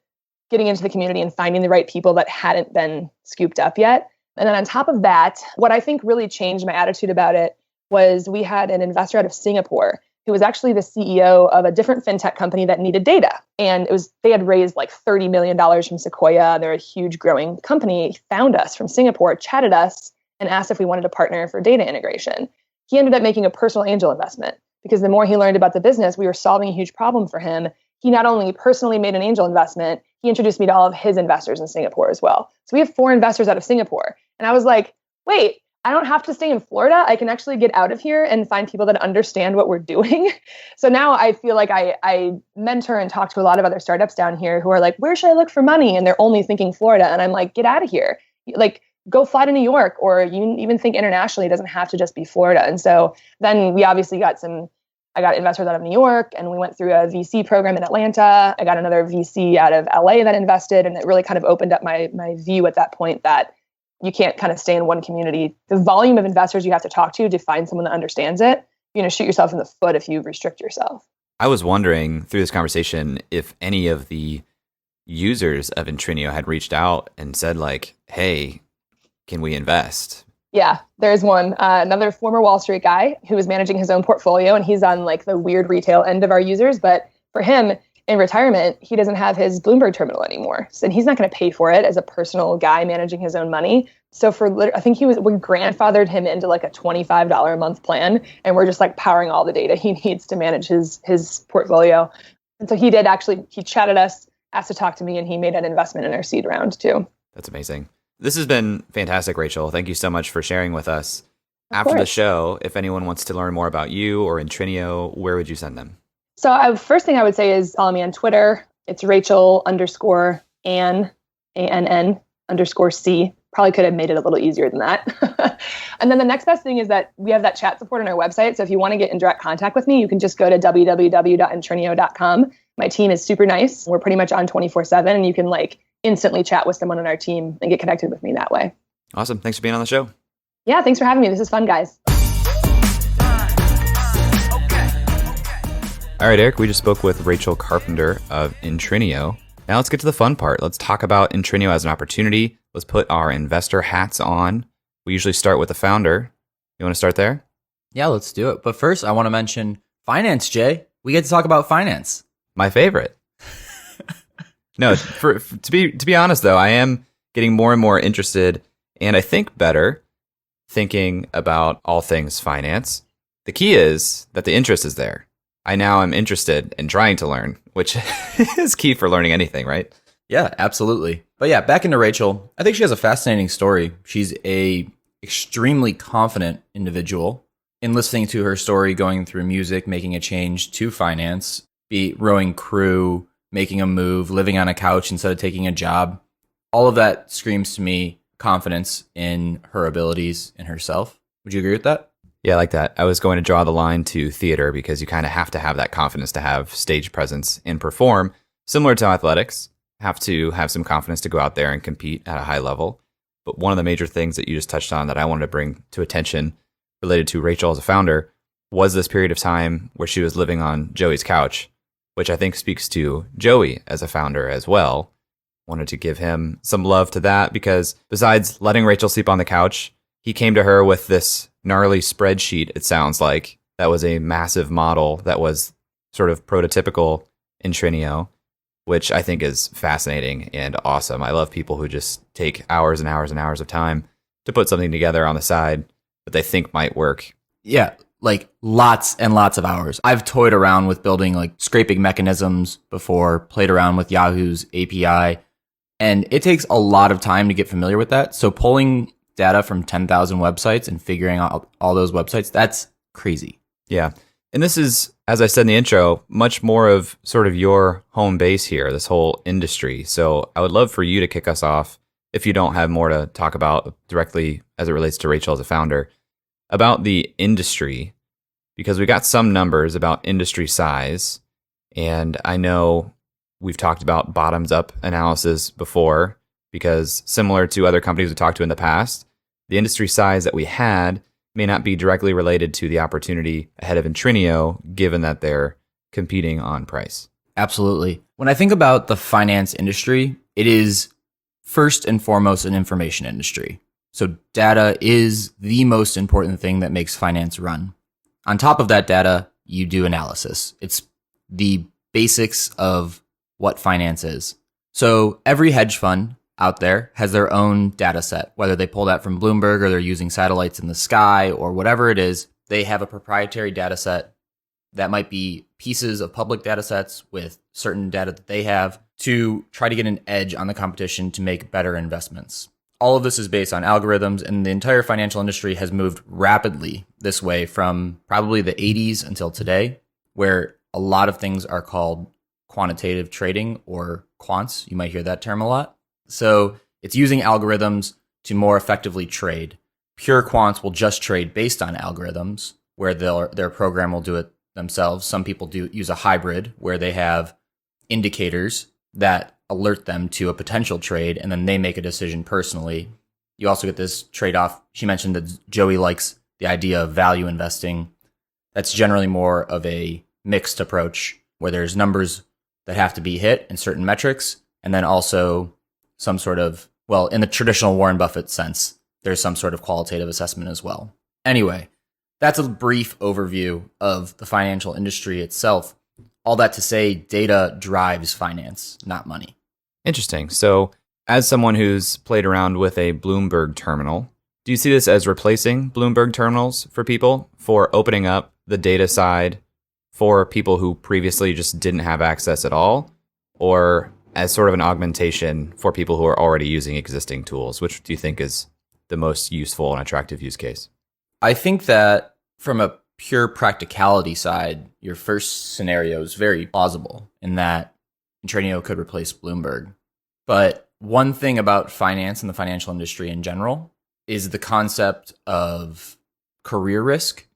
getting into the community and finding the right people that hadn't been scooped up yet. And then on top of that, what I think really changed my attitude about it was we had an investor out of Singapore who was actually the CEO of a different fintech company that needed data. And they had raised like $30 million from Sequoia. They're a huge growing company. He found us from Singapore, chatted us, and asked if we wanted to partner for data integration. He ended up making a personal angel investment because the more he learned about the business, we were solving a huge problem for him. He not only personally made an angel investment, he introduced me to all of his investors in Singapore as well. So we have 4 investors out of Singapore. And I was like, wait, I don't have to stay in Florida. I can actually get out of here and find people that understand what we're doing. So now I feel like I mentor and talk to a lot of other startups down here who are like, where should I look for money? And they're only thinking Florida. And I'm like, get out of here. Like, go fly to New York, or you even think internationally. It doesn't have to just be Florida. And so then we obviously I got investors out of New York, and we went through a VC program in Atlanta. I got another VC out of LA that invested, and it really kind of opened up my view at that point that you can't kind of stay in one community. The volume of investors you have to talk to find someone that understands it, you're going to shoot yourself in the foot if you restrict yourself. I was wondering through this conversation if any of the users of Intrinio had reached out and said like, hey, can we invest? Yeah, there's one, another former Wall Street guy who was managing his own portfolio, and he's on like the weird retail end of our users. But for him in retirement, he doesn't have his Bloomberg terminal anymore. So he's not going to pay for it as a personal guy managing his own money. So I think we grandfathered him into like a $25 a month plan, and we're just like powering all the data he needs to manage his portfolio. And so he chatted us, asked to talk to me, and he made an investment in our seed round too. That's amazing. This has been fantastic, Rachel. Thank you so much for sharing with us. After the show, if anyone wants to learn more about you or Intrinio, where would you send them? So first thing I would say is follow me on Twitter. It's Rachel_Ann, ANN_C. Probably could have made it a little easier than that. And then the next best thing is that we have that chat support on our website. So if you want to get in direct contact with me, you can just go to www.intrinio.com. My team is super nice. We're pretty much on 24/7, and you can like instantly chat with someone on our team and get connected with me that way. Awesome. Thanks for being on the show. Yeah, thanks for having me. This is fun, guys. All right, Eric, we just spoke with Rachel Carpenter of Intrinio. Now let's get to the fun part. Let's talk about Intrinio as an opportunity. Let's put our investor hats on. We usually start with the founder. You want to start there? Yeah, let's do it. But first, I want to mention finance, Jay. We get to talk about finance. My favorite. No, to be honest though, I am getting more and more interested, and I think better thinking about all things finance. The key is that the interest is there. I now am interested in trying to learn, which is key for learning anything, right? Yeah, absolutely. But yeah, back into Rachel. I think she has a fascinating story. She's a extremely confident individual. In listening to her story, going through music, making a change to finance, be it rowing crew, making a move, living on a couch instead of taking a job. All of that screams to me confidence in her abilities and herself. Would you agree with that? Yeah, I like that. I was going to draw the line to theater because you kind of have to have that confidence to have stage presence and perform. Similar to athletics, have to have some confidence to go out there and compete at a high level. But one of the major things that you just touched on that I wanted to bring to attention related to Rachel as a founder was this period of time where she was living on Joey's couch, which I think speaks to Joey as a founder as well. Wanted to give him some love to that because besides letting Rachel sleep on the couch, he came to her with this gnarly spreadsheet, it sounds like, that was a massive model that was sort of prototypical Intrinio, which I think is fascinating and awesome. I love people who just take hours and hours and hours of time to put something together on the side that they think might work. Yeah, like lots and lots of hours. I've toyed around with building like scraping mechanisms before, played around with Yahoo's API, and it takes a lot of time to get familiar with that. So pulling data from 10,000 websites and figuring out all those websites, that's crazy. Yeah. And this is, as I said in the intro, much more of sort of your home base here, this whole industry. So I would love for you to kick us off if you don't have more to talk about directly as it relates to Rachel as a founder, about the industry, because we got some numbers about industry size. And I know we've talked about bottoms up analysis before, because similar to other companies we talked to in the past, the industry size that we had may not be directly related to the opportunity ahead of Intrinio, given that they're competing on price. Absolutely. When I think about the finance industry, it is first and foremost an information industry. So data is the most important thing that makes finance run. On top of that data, you do analysis. It's the basics of what finance is. So every hedge fund out there has their own data set, whether they pull that from Bloomberg or they're using satellites in the sky or whatever it is. They have a proprietary data set that might be pieces of public data sets with certain data that they have to try to get an edge on the competition to make better investments. All of this is based on algorithms, and the entire financial industry has moved rapidly this way from probably the 80s until today, where a lot of things are called quantitative trading or quants. You might hear that term a lot. So it's using algorithms to more effectively trade. Pure quants will just trade based on algorithms, where their program will do it themselves. Some people do use a hybrid where they have indicators that alert them to a potential trade, and then they make a decision personally. You also get this trade-off. She mentioned that Joey likes the idea of value investing. That's generally more of a mixed approach where there's numbers that have to be hit and certain metrics, and then also some sort of, well, in the traditional Warren Buffett sense, there's some sort of qualitative assessment as well. Anyway, that's a brief overview of the financial industry itself. All that to say, data drives finance, not money. Interesting. So as someone who's played around with a Bloomberg terminal, do you see this as replacing Bloomberg terminals for people, for opening up the data side for people who previously just didn't have access at all, or as sort of an augmentation for people who are already using existing tools? Which do you think is the most useful and attractive use case? I think that from a pure practicality side, your first scenario is very plausible in that Intrinio could replace Bloomberg. But one thing about finance and the financial industry in general is the concept of career risk,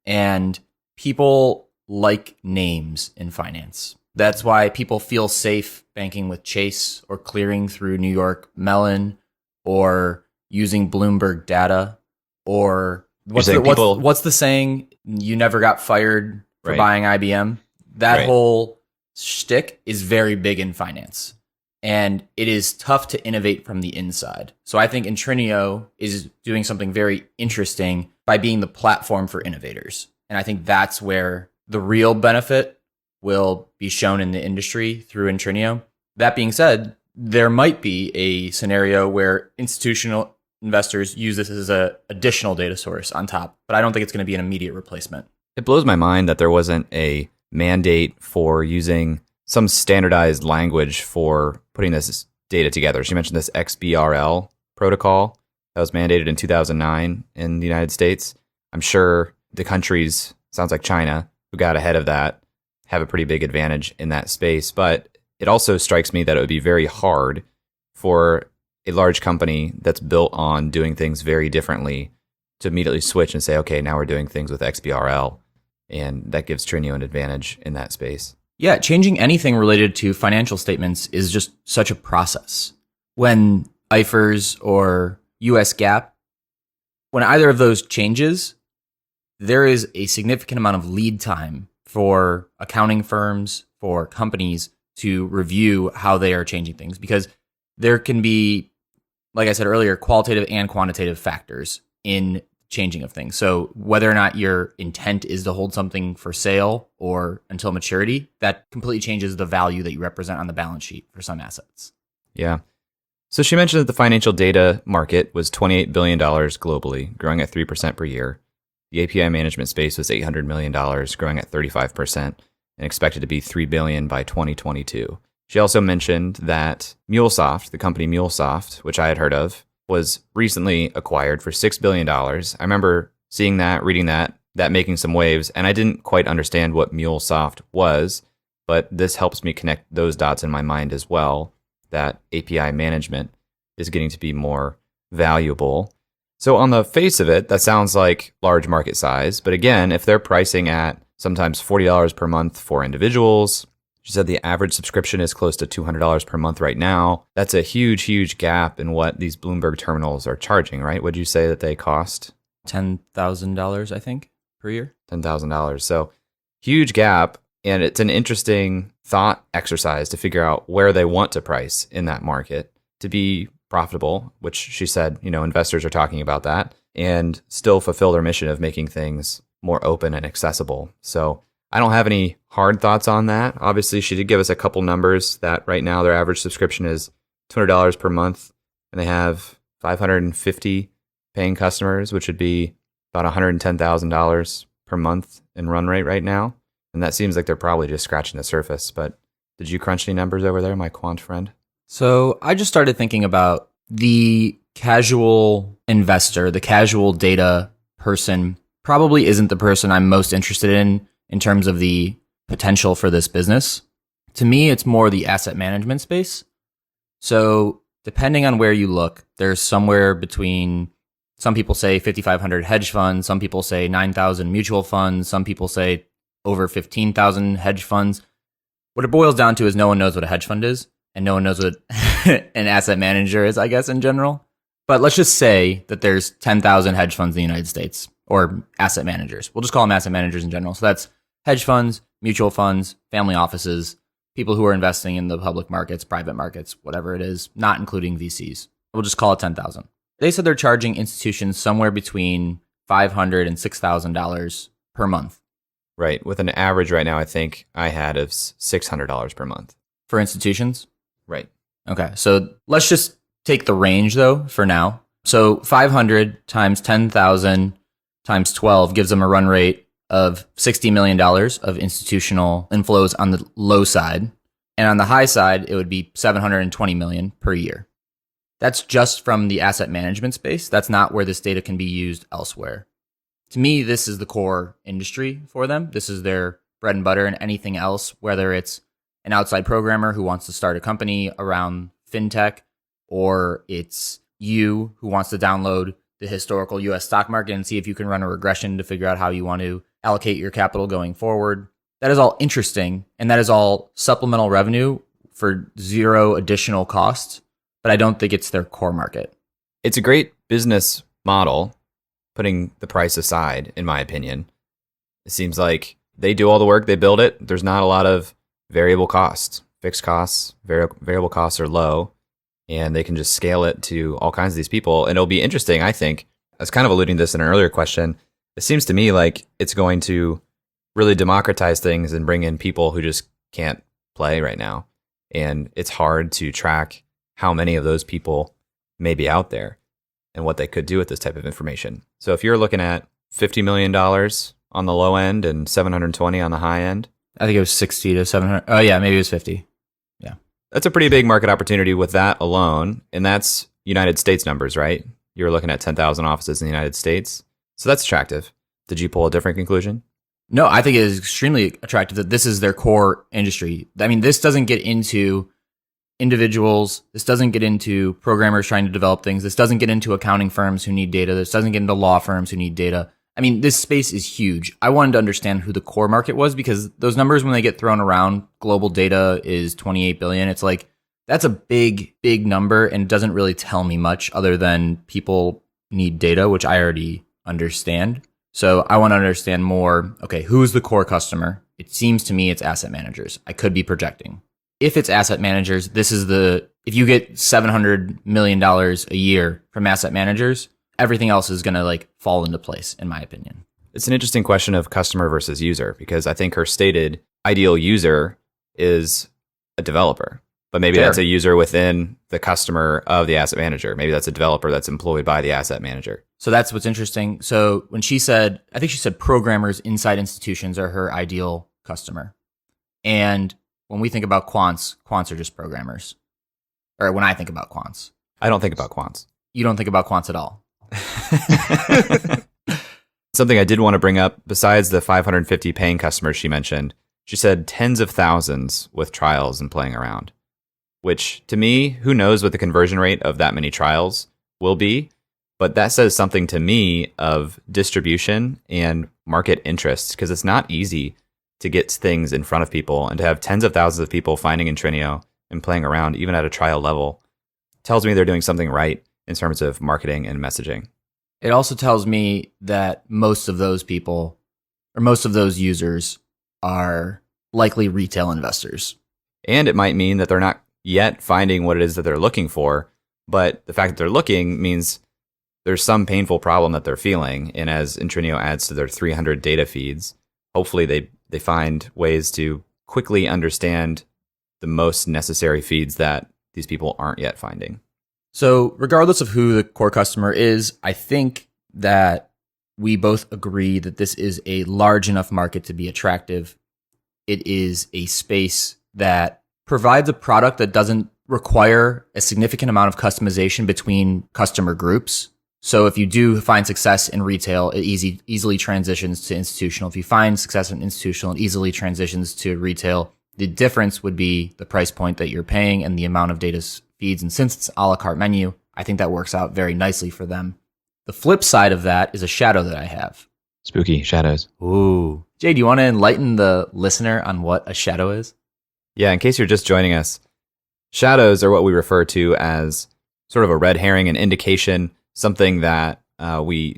and people like names in finance. That's why people feel safe banking with Chase or clearing through New York Mellon or using Bloomberg data, or what's the saying? You never got fired for buying IBM. That whole shtick is very big in finance, and it is tough to innovate from the inside. So I think Intrinio is doing something very interesting by being the platform for innovators. And I think that's where the real benefit will be shown in the industry through Intrinio. That being said, there might be a scenario where institutional investors use this as an additional data source on top, but I don't think it's going to be an immediate replacement. It blows my mind that there wasn't a mandate for using some standardized language for putting this data together. She mentioned this XBRL protocol that was mandated in 2009 in the United States. I'm sure the countries, sounds like China, who got ahead of that, have a pretty big advantage in that space. But it also strikes me that it would be very hard for a large company that's built on doing things very differently to immediately switch and say, okay, now we're doing things with XBRL. And that gives Intrinio an advantage in that space. Yeah, changing anything related to financial statements is just such a process. When IFRS or US GAAP, when either of those changes, there is a significant amount of lead time for accounting firms, for companies to review how they are changing things, because there can be, like I said earlier, qualitative and quantitative factors in changing of things. So whether or not your intent is to hold something for sale or until maturity, that completely changes the value that you represent on the balance sheet for some assets. Yeah. So she mentioned that the financial data market was $28 billion globally, growing at 3% per year. The API management space was $800 million, growing at 35%, and expected to be $3 billion by 2022. She also mentioned that MuleSoft, the company MuleSoft, which I had heard of, was recently acquired for $6 billion. I remember seeing that, reading that making some waves, and I didn't quite understand what MuleSoft was, but this helps me connect those dots in my mind as well, that API management. is getting to be more valuable. So on the face of it, that sounds like large market size. But again, if they're pricing at sometimes $40 per month for individuals, she said the average subscription is close to $200 per month right now. That's a huge, huge gap in what these Bloomberg terminals are charging, right? Would you say that they cost? $10,000, I think, per year. $10,000. So huge gap. And it's an interesting thought exercise to figure out where they want to price in that market to be profitable, which she said, investors are talking about that, and still fulfill their mission of making things more open and accessible. So I don't have any hard thoughts on that. Obviously, she did give us a couple numbers that right now their average subscription is $200 per month, and they have 550 paying customers, which would be about $110,000 per month in run rate right now. And that seems like they're probably just scratching the surface. But did you crunch any numbers over there, my quant friend? So I just started thinking about the casual investor, the casual data person probably isn't the person I'm most interested in terms of the potential for this business. To me, it's more the asset management space. So depending on where you look, there's somewhere between, some people say 5,500 hedge funds, some people say 9,000 mutual funds, some people say over 15,000 hedge funds. What it boils down to is no one knows what a hedge fund is, and no one knows what an asset manager is, I guess, in general. But let's just say that there's 10,000 hedge funds in the United States, or asset managers. We'll just call them asset managers in general. So that's hedge funds, mutual funds, family offices, people who are investing in the public markets, private markets, whatever it is, not including VCs. We'll just call it 10,000. They said they're charging institutions somewhere between $500 and $6,000 per month. Right. With an average right now, I think I had of $600 per month. For institutions? Right. Okay. So let's just take the range, though, for now. So 500 times 10,000 times 12 gives them a run rate of $60 million of institutional inflows on the low side. And on the high side, it would be $720 million per year. That's just from the asset management space. That's not where this data can be used elsewhere. To me, this is the core industry for them. This is their bread and butter, and anything else, whether it's an outside programmer who wants to start a company around fintech, or it's you who wants to download the historical US stock market and see if you can run a regression to figure out how you want to allocate your capital going forward. That is all interesting, and that is all supplemental revenue for zero additional cost, but I don't think it's their core market. It's a great business model, putting the price aside, in my opinion. It seems like they do all the work, they build it. There's not a lot of variable costs. Fixed costs, variable costs are low, and they can just scale it to all kinds of these people. And it'll be interesting, I think. I was kind of alluding to this in an earlier question. It seems to me like it's going to really democratize things and bring in people who just can't play right now. And it's hard to track how many of those people may be out there and what they could do with this type of information. So if you're looking at $50 million on the low end and 720 on the high end. I think it was 60 to 700. Oh yeah, maybe it was 50. Yeah. That's a pretty big market opportunity with that alone. And that's United States numbers, right? You're looking at 10,000 offices in the United States. So that's attractive. Did you pull a different conclusion? No, I think it is extremely attractive that this is their core industry. I mean, this doesn't get into individuals. This doesn't get into programmers trying to develop things. This doesn't get into accounting firms who need data. This doesn't get into law firms who need data. I mean, this space is huge. I wanted to understand who the core market was, because those numbers, when they get thrown around, global data is 28 billion. It's like, that's a big, big number, and it doesn't really tell me much other than people need data, which I already understand. So I want to understand more, okay, who's the core customer? It seems to me it's asset managers. I could be projecting. If it's asset managers, if you get $700 million a year from asset managers, everything else is going to fall into place, in my opinion. It's an interesting question of customer versus user, because I think her stated ideal user is a developer, but maybe that's a user within the customer of the asset manager. Maybe that's a developer that's employed by the asset manager. So that's what's interesting. So when she said, I think she said programmers inside institutions are her ideal customer. And when we think about quants are just programmers. Or when I think about quants. I don't think about quants. You don't think about quants at all. Something I did want to bring up, besides the 550 paying customers she mentioned, she said tens of thousands with trials and playing around. which to me, who knows what the conversion rate of that many trials will be. But that says something to me of distribution and market interest, because it's not easy to get things in front of people, and to have tens of thousands of people finding Intrinio and playing around, even at a trial level, tells me they're doing something right in terms of marketing and messaging. It also tells me that most of those people, or most of those users, are likely retail investors. And it might mean that they're not yet finding what it is that they're looking for, but the fact that they're looking means there's some painful problem that they're feeling. And as Intrinio adds to their 300 data feeds, hopefully they find ways to quickly understand the most necessary feeds that these people aren't yet finding. So regardless of who the core customer is, I think that we both agree that this is a large enough market to be attractive. It is a space that provides a product that doesn't require a significant amount of customization between customer groups. So if you do find success in retail, it easily transitions to institutional. If you find success in institutional, it easily transitions to retail. The difference would be the price point that you're paying and the amount of data feeds. And since it's a la carte menu, I think that works out very nicely for them. The flip side of that is a shadow that I have. Spooky shadows. Ooh. Jay, do you want to enlighten the listener on what a shadow is? Yeah, in case you're just joining us, shadows are what we refer to as sort of a red herring, an indication, something that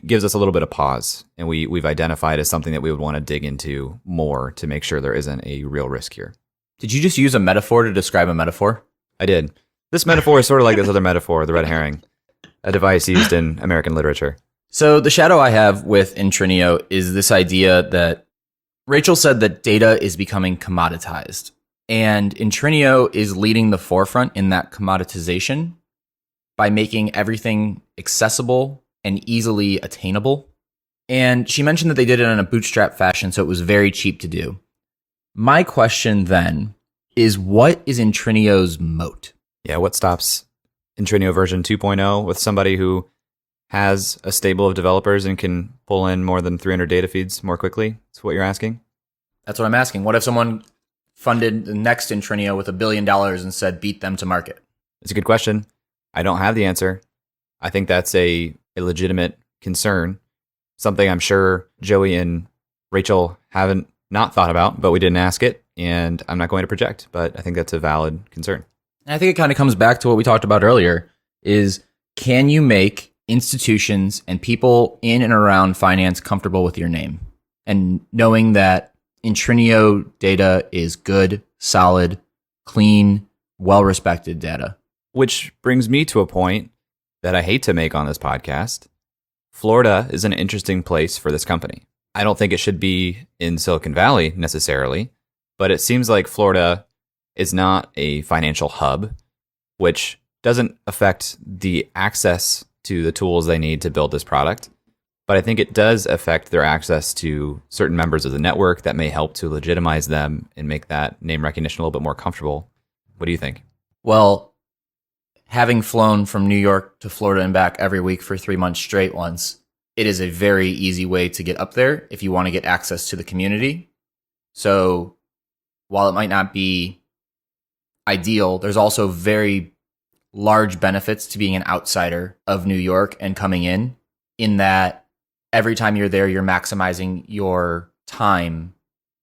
gives us a little bit of pause, and we've identified as something that we would want to dig into more to make sure there isn't a real risk here. Did you just use a metaphor to describe a metaphor? I did. This metaphor is sort of like this other metaphor, the red herring, a device used in American literature. So the shadow I have with Intrinio is this idea that Rachel said that data is becoming commoditized, and Intrinio is leading the forefront in that commoditization by making everything accessible and easily attainable. And she mentioned that they did it in a bootstrap fashion, so it was very cheap to do. My question then is, what is Intrinio's moat? Yeah, what stops Intrinio version 2.0 with somebody who has a stable of developers and can pull in more than 300 data feeds more quickly? That's what you're asking? That's what I'm asking. What if someone funded the next Intrinio with $1 billion and said, beat them to market? It's a good question. I don't have the answer. I think that's a legitimate concern, something I'm sure Joey and Rachel haven't not thought about, but we didn't ask it, and I'm not going to project, but I think that's a valid concern. And I think it kind of comes back to what we talked about earlier, is can you make institutions and people in and around finance comfortable with your name? And knowing that Intrinio data is good, solid, clean, well-respected data. Which brings me to a point that I hate to make on this podcast. Florida is an interesting place for this company. I don't think it should be in Silicon Valley necessarily, but it seems like Florida is not a financial hub, which doesn't affect the access to the tools they need to build this product. But I think it does affect their access to certain members of the network that may help to legitimize them and make that name recognition a little bit more comfortable. What do you think? Well, having flown from New York to Florida and back every week for 3 months straight once, it is a very easy way to get up there if you want to get access to the community. So while it might not be ideal, there's also very large benefits to being an outsider of New York and coming in that every time you're there, you're maximizing your time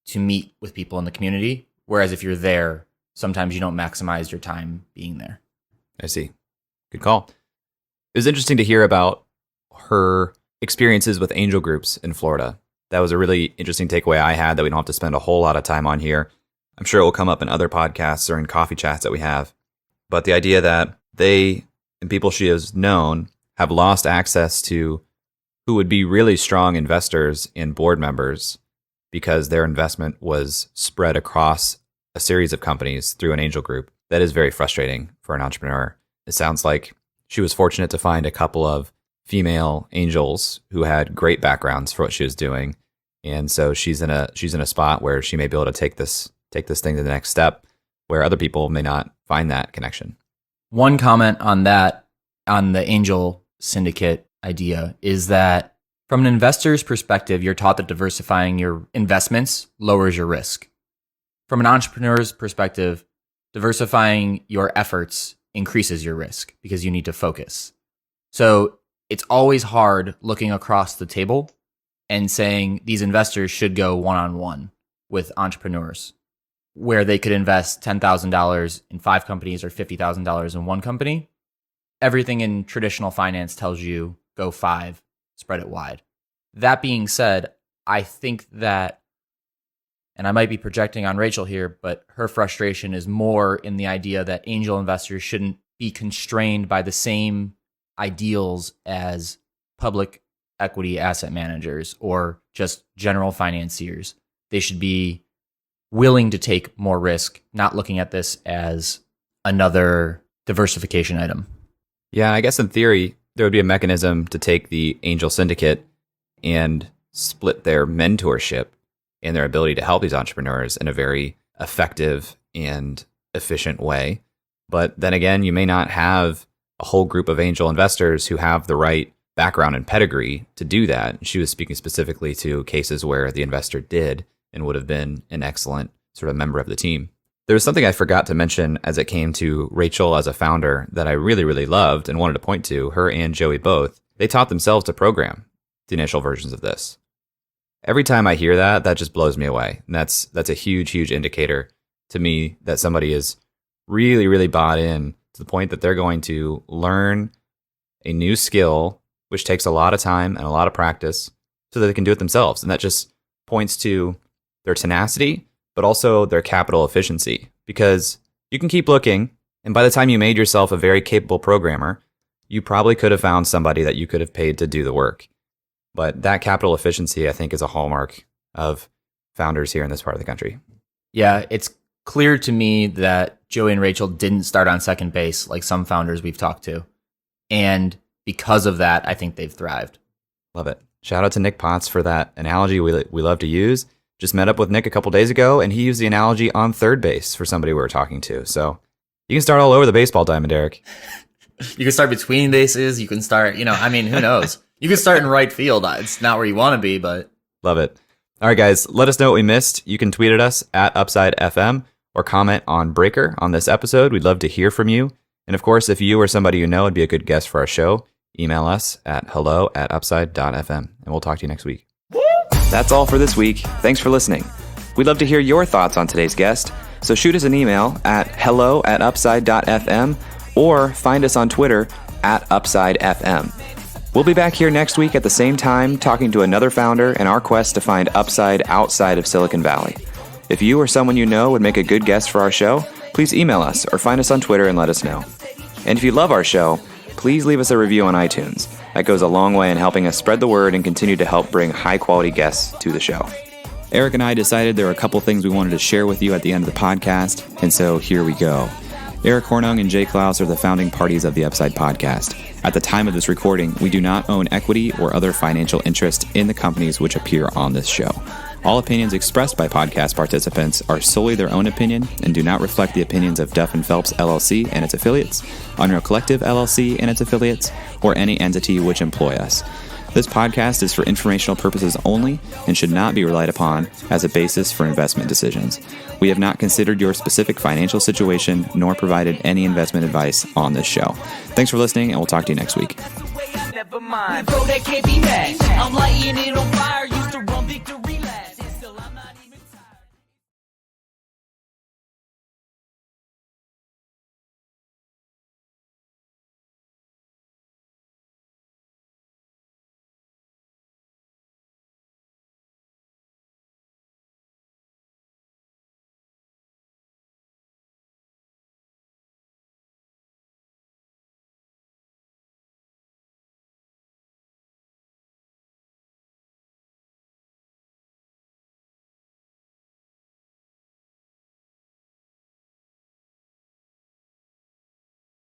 to meet with people in the community. Whereas if you're there, sometimes you don't maximize your time being there. I see. Good call. It was interesting to hear about her experiences with angel groups in Florida. That was a really interesting takeaway I had that we don't have to spend a whole lot of time on here. I'm sure it will come up in other podcasts or in coffee chats that we have. But the idea that they and people she has known have lost access to who would be really strong investors and board members because their investment was spread across a series of companies through an angel group. That is very frustrating for an entrepreneur. It sounds like she was fortunate to find a couple of female angels who had great backgrounds for what she was doing. And so she's in a spot where she may be able to take this thing to the next step where other people may not find that connection. One comment on that, on the angel syndicate idea, is that from an investor's perspective, you're taught that diversifying your investments lowers your risk. From an entrepreneur's perspective, diversifying your efforts increases your risk because you need to focus. So it's always hard looking across the table and saying these investors should go one-on-one with entrepreneurs, where they could invest $10,000 in 5 companies or $50,000 in one company. Everything in traditional finance tells you go 5, spread it wide. That being said, I think that, and I might be projecting on Rachel here, but her frustration is more in the idea that angel investors shouldn't be constrained by the same ideals as public equity asset managers or just general financiers. They should be willing to take more risk, not looking at this as another diversification item. Yeah, I guess in theory, there would be a mechanism to take the angel syndicate and split their mentorship and their ability to help these entrepreneurs in a very effective and efficient way. But then again, you may not have a whole group of angel investors who have the right background and pedigree to do that. She was speaking specifically to cases where the investor did and would have been an excellent sort of member of the team. There was something I forgot to mention as it came to Rachel as a founder that I really, really loved and wanted to point to. Her and Joey both. They taught themselves to program the initial versions of this. Every time I hear that, that just blows me away. And that's a huge, huge indicator to me that somebody is really, really bought in to the point that they're going to learn a new skill, which takes a lot of time and a lot of practice, so that they can do it themselves. And that just points to their tenacity, but also their capital efficiency. Because you can keep looking, and by the time you made yourself a very capable programmer, you probably could have found somebody that you could have paid to do the work. But that capital efficiency, I think, is a hallmark of founders here in this part of the country. Yeah, it's clear to me that Joey and Rachel didn't start on second base like some founders we've talked to. And because of that, I think they've thrived. Love it. Shout out to Nick Potts for that analogy we love to use. Just met up with Nick a couple days ago, and he used the analogy on third base for somebody we were talking to. So you can start all over the baseball diamond, Eric. You can start between bases. You can start, who knows? You can start in right field. It's not where you want to be, but... Love it. All right, guys, let us know what we missed. You can tweet at us at UpsideFM or comment on Breaker on this episode. We'd love to hear from you. And of course, if you or somebody you know would be a good guest for our show, email us at hello@upside.fm, and we'll talk to you next week. That's all for this week. Thanks for listening. We'd love to hear your thoughts on today's guest, so shoot us an email at hello@upside.fm or find us on Twitter at UpsideFM. We'll be back here next week at the same time talking to another founder in our quest to find upside outside of Silicon Valley. If you or someone you know would make a good guest for our show, please email us or find us on Twitter and let us know. And if you love our show, please leave us a review on iTunes. That goes a long way in helping us spread the word and continue to help bring high-quality guests to the show. Eric and I decided there were a couple things we wanted to share with you at the end of the podcast, and so here we go. Eric Hornung and Jay Klaus are the founding parties of the Upside podcast. At the time of this recording, we do not own equity or other financial interest in the companies which appear on this show. All opinions expressed by podcast participants are solely their own opinion and do not reflect the opinions of Duff & Phelps LLC and its affiliates, Unreal Collective LLC and its affiliates, or any entity which employ us. This podcast is for informational purposes only and should not be relied upon as a basis for investment decisions. We have not considered your specific financial situation nor provided any investment advice on this show. Thanks for listening, and we'll talk to you next week. Never mind. Bro, that can't be matched. I'm lighting it on fire. Used to run big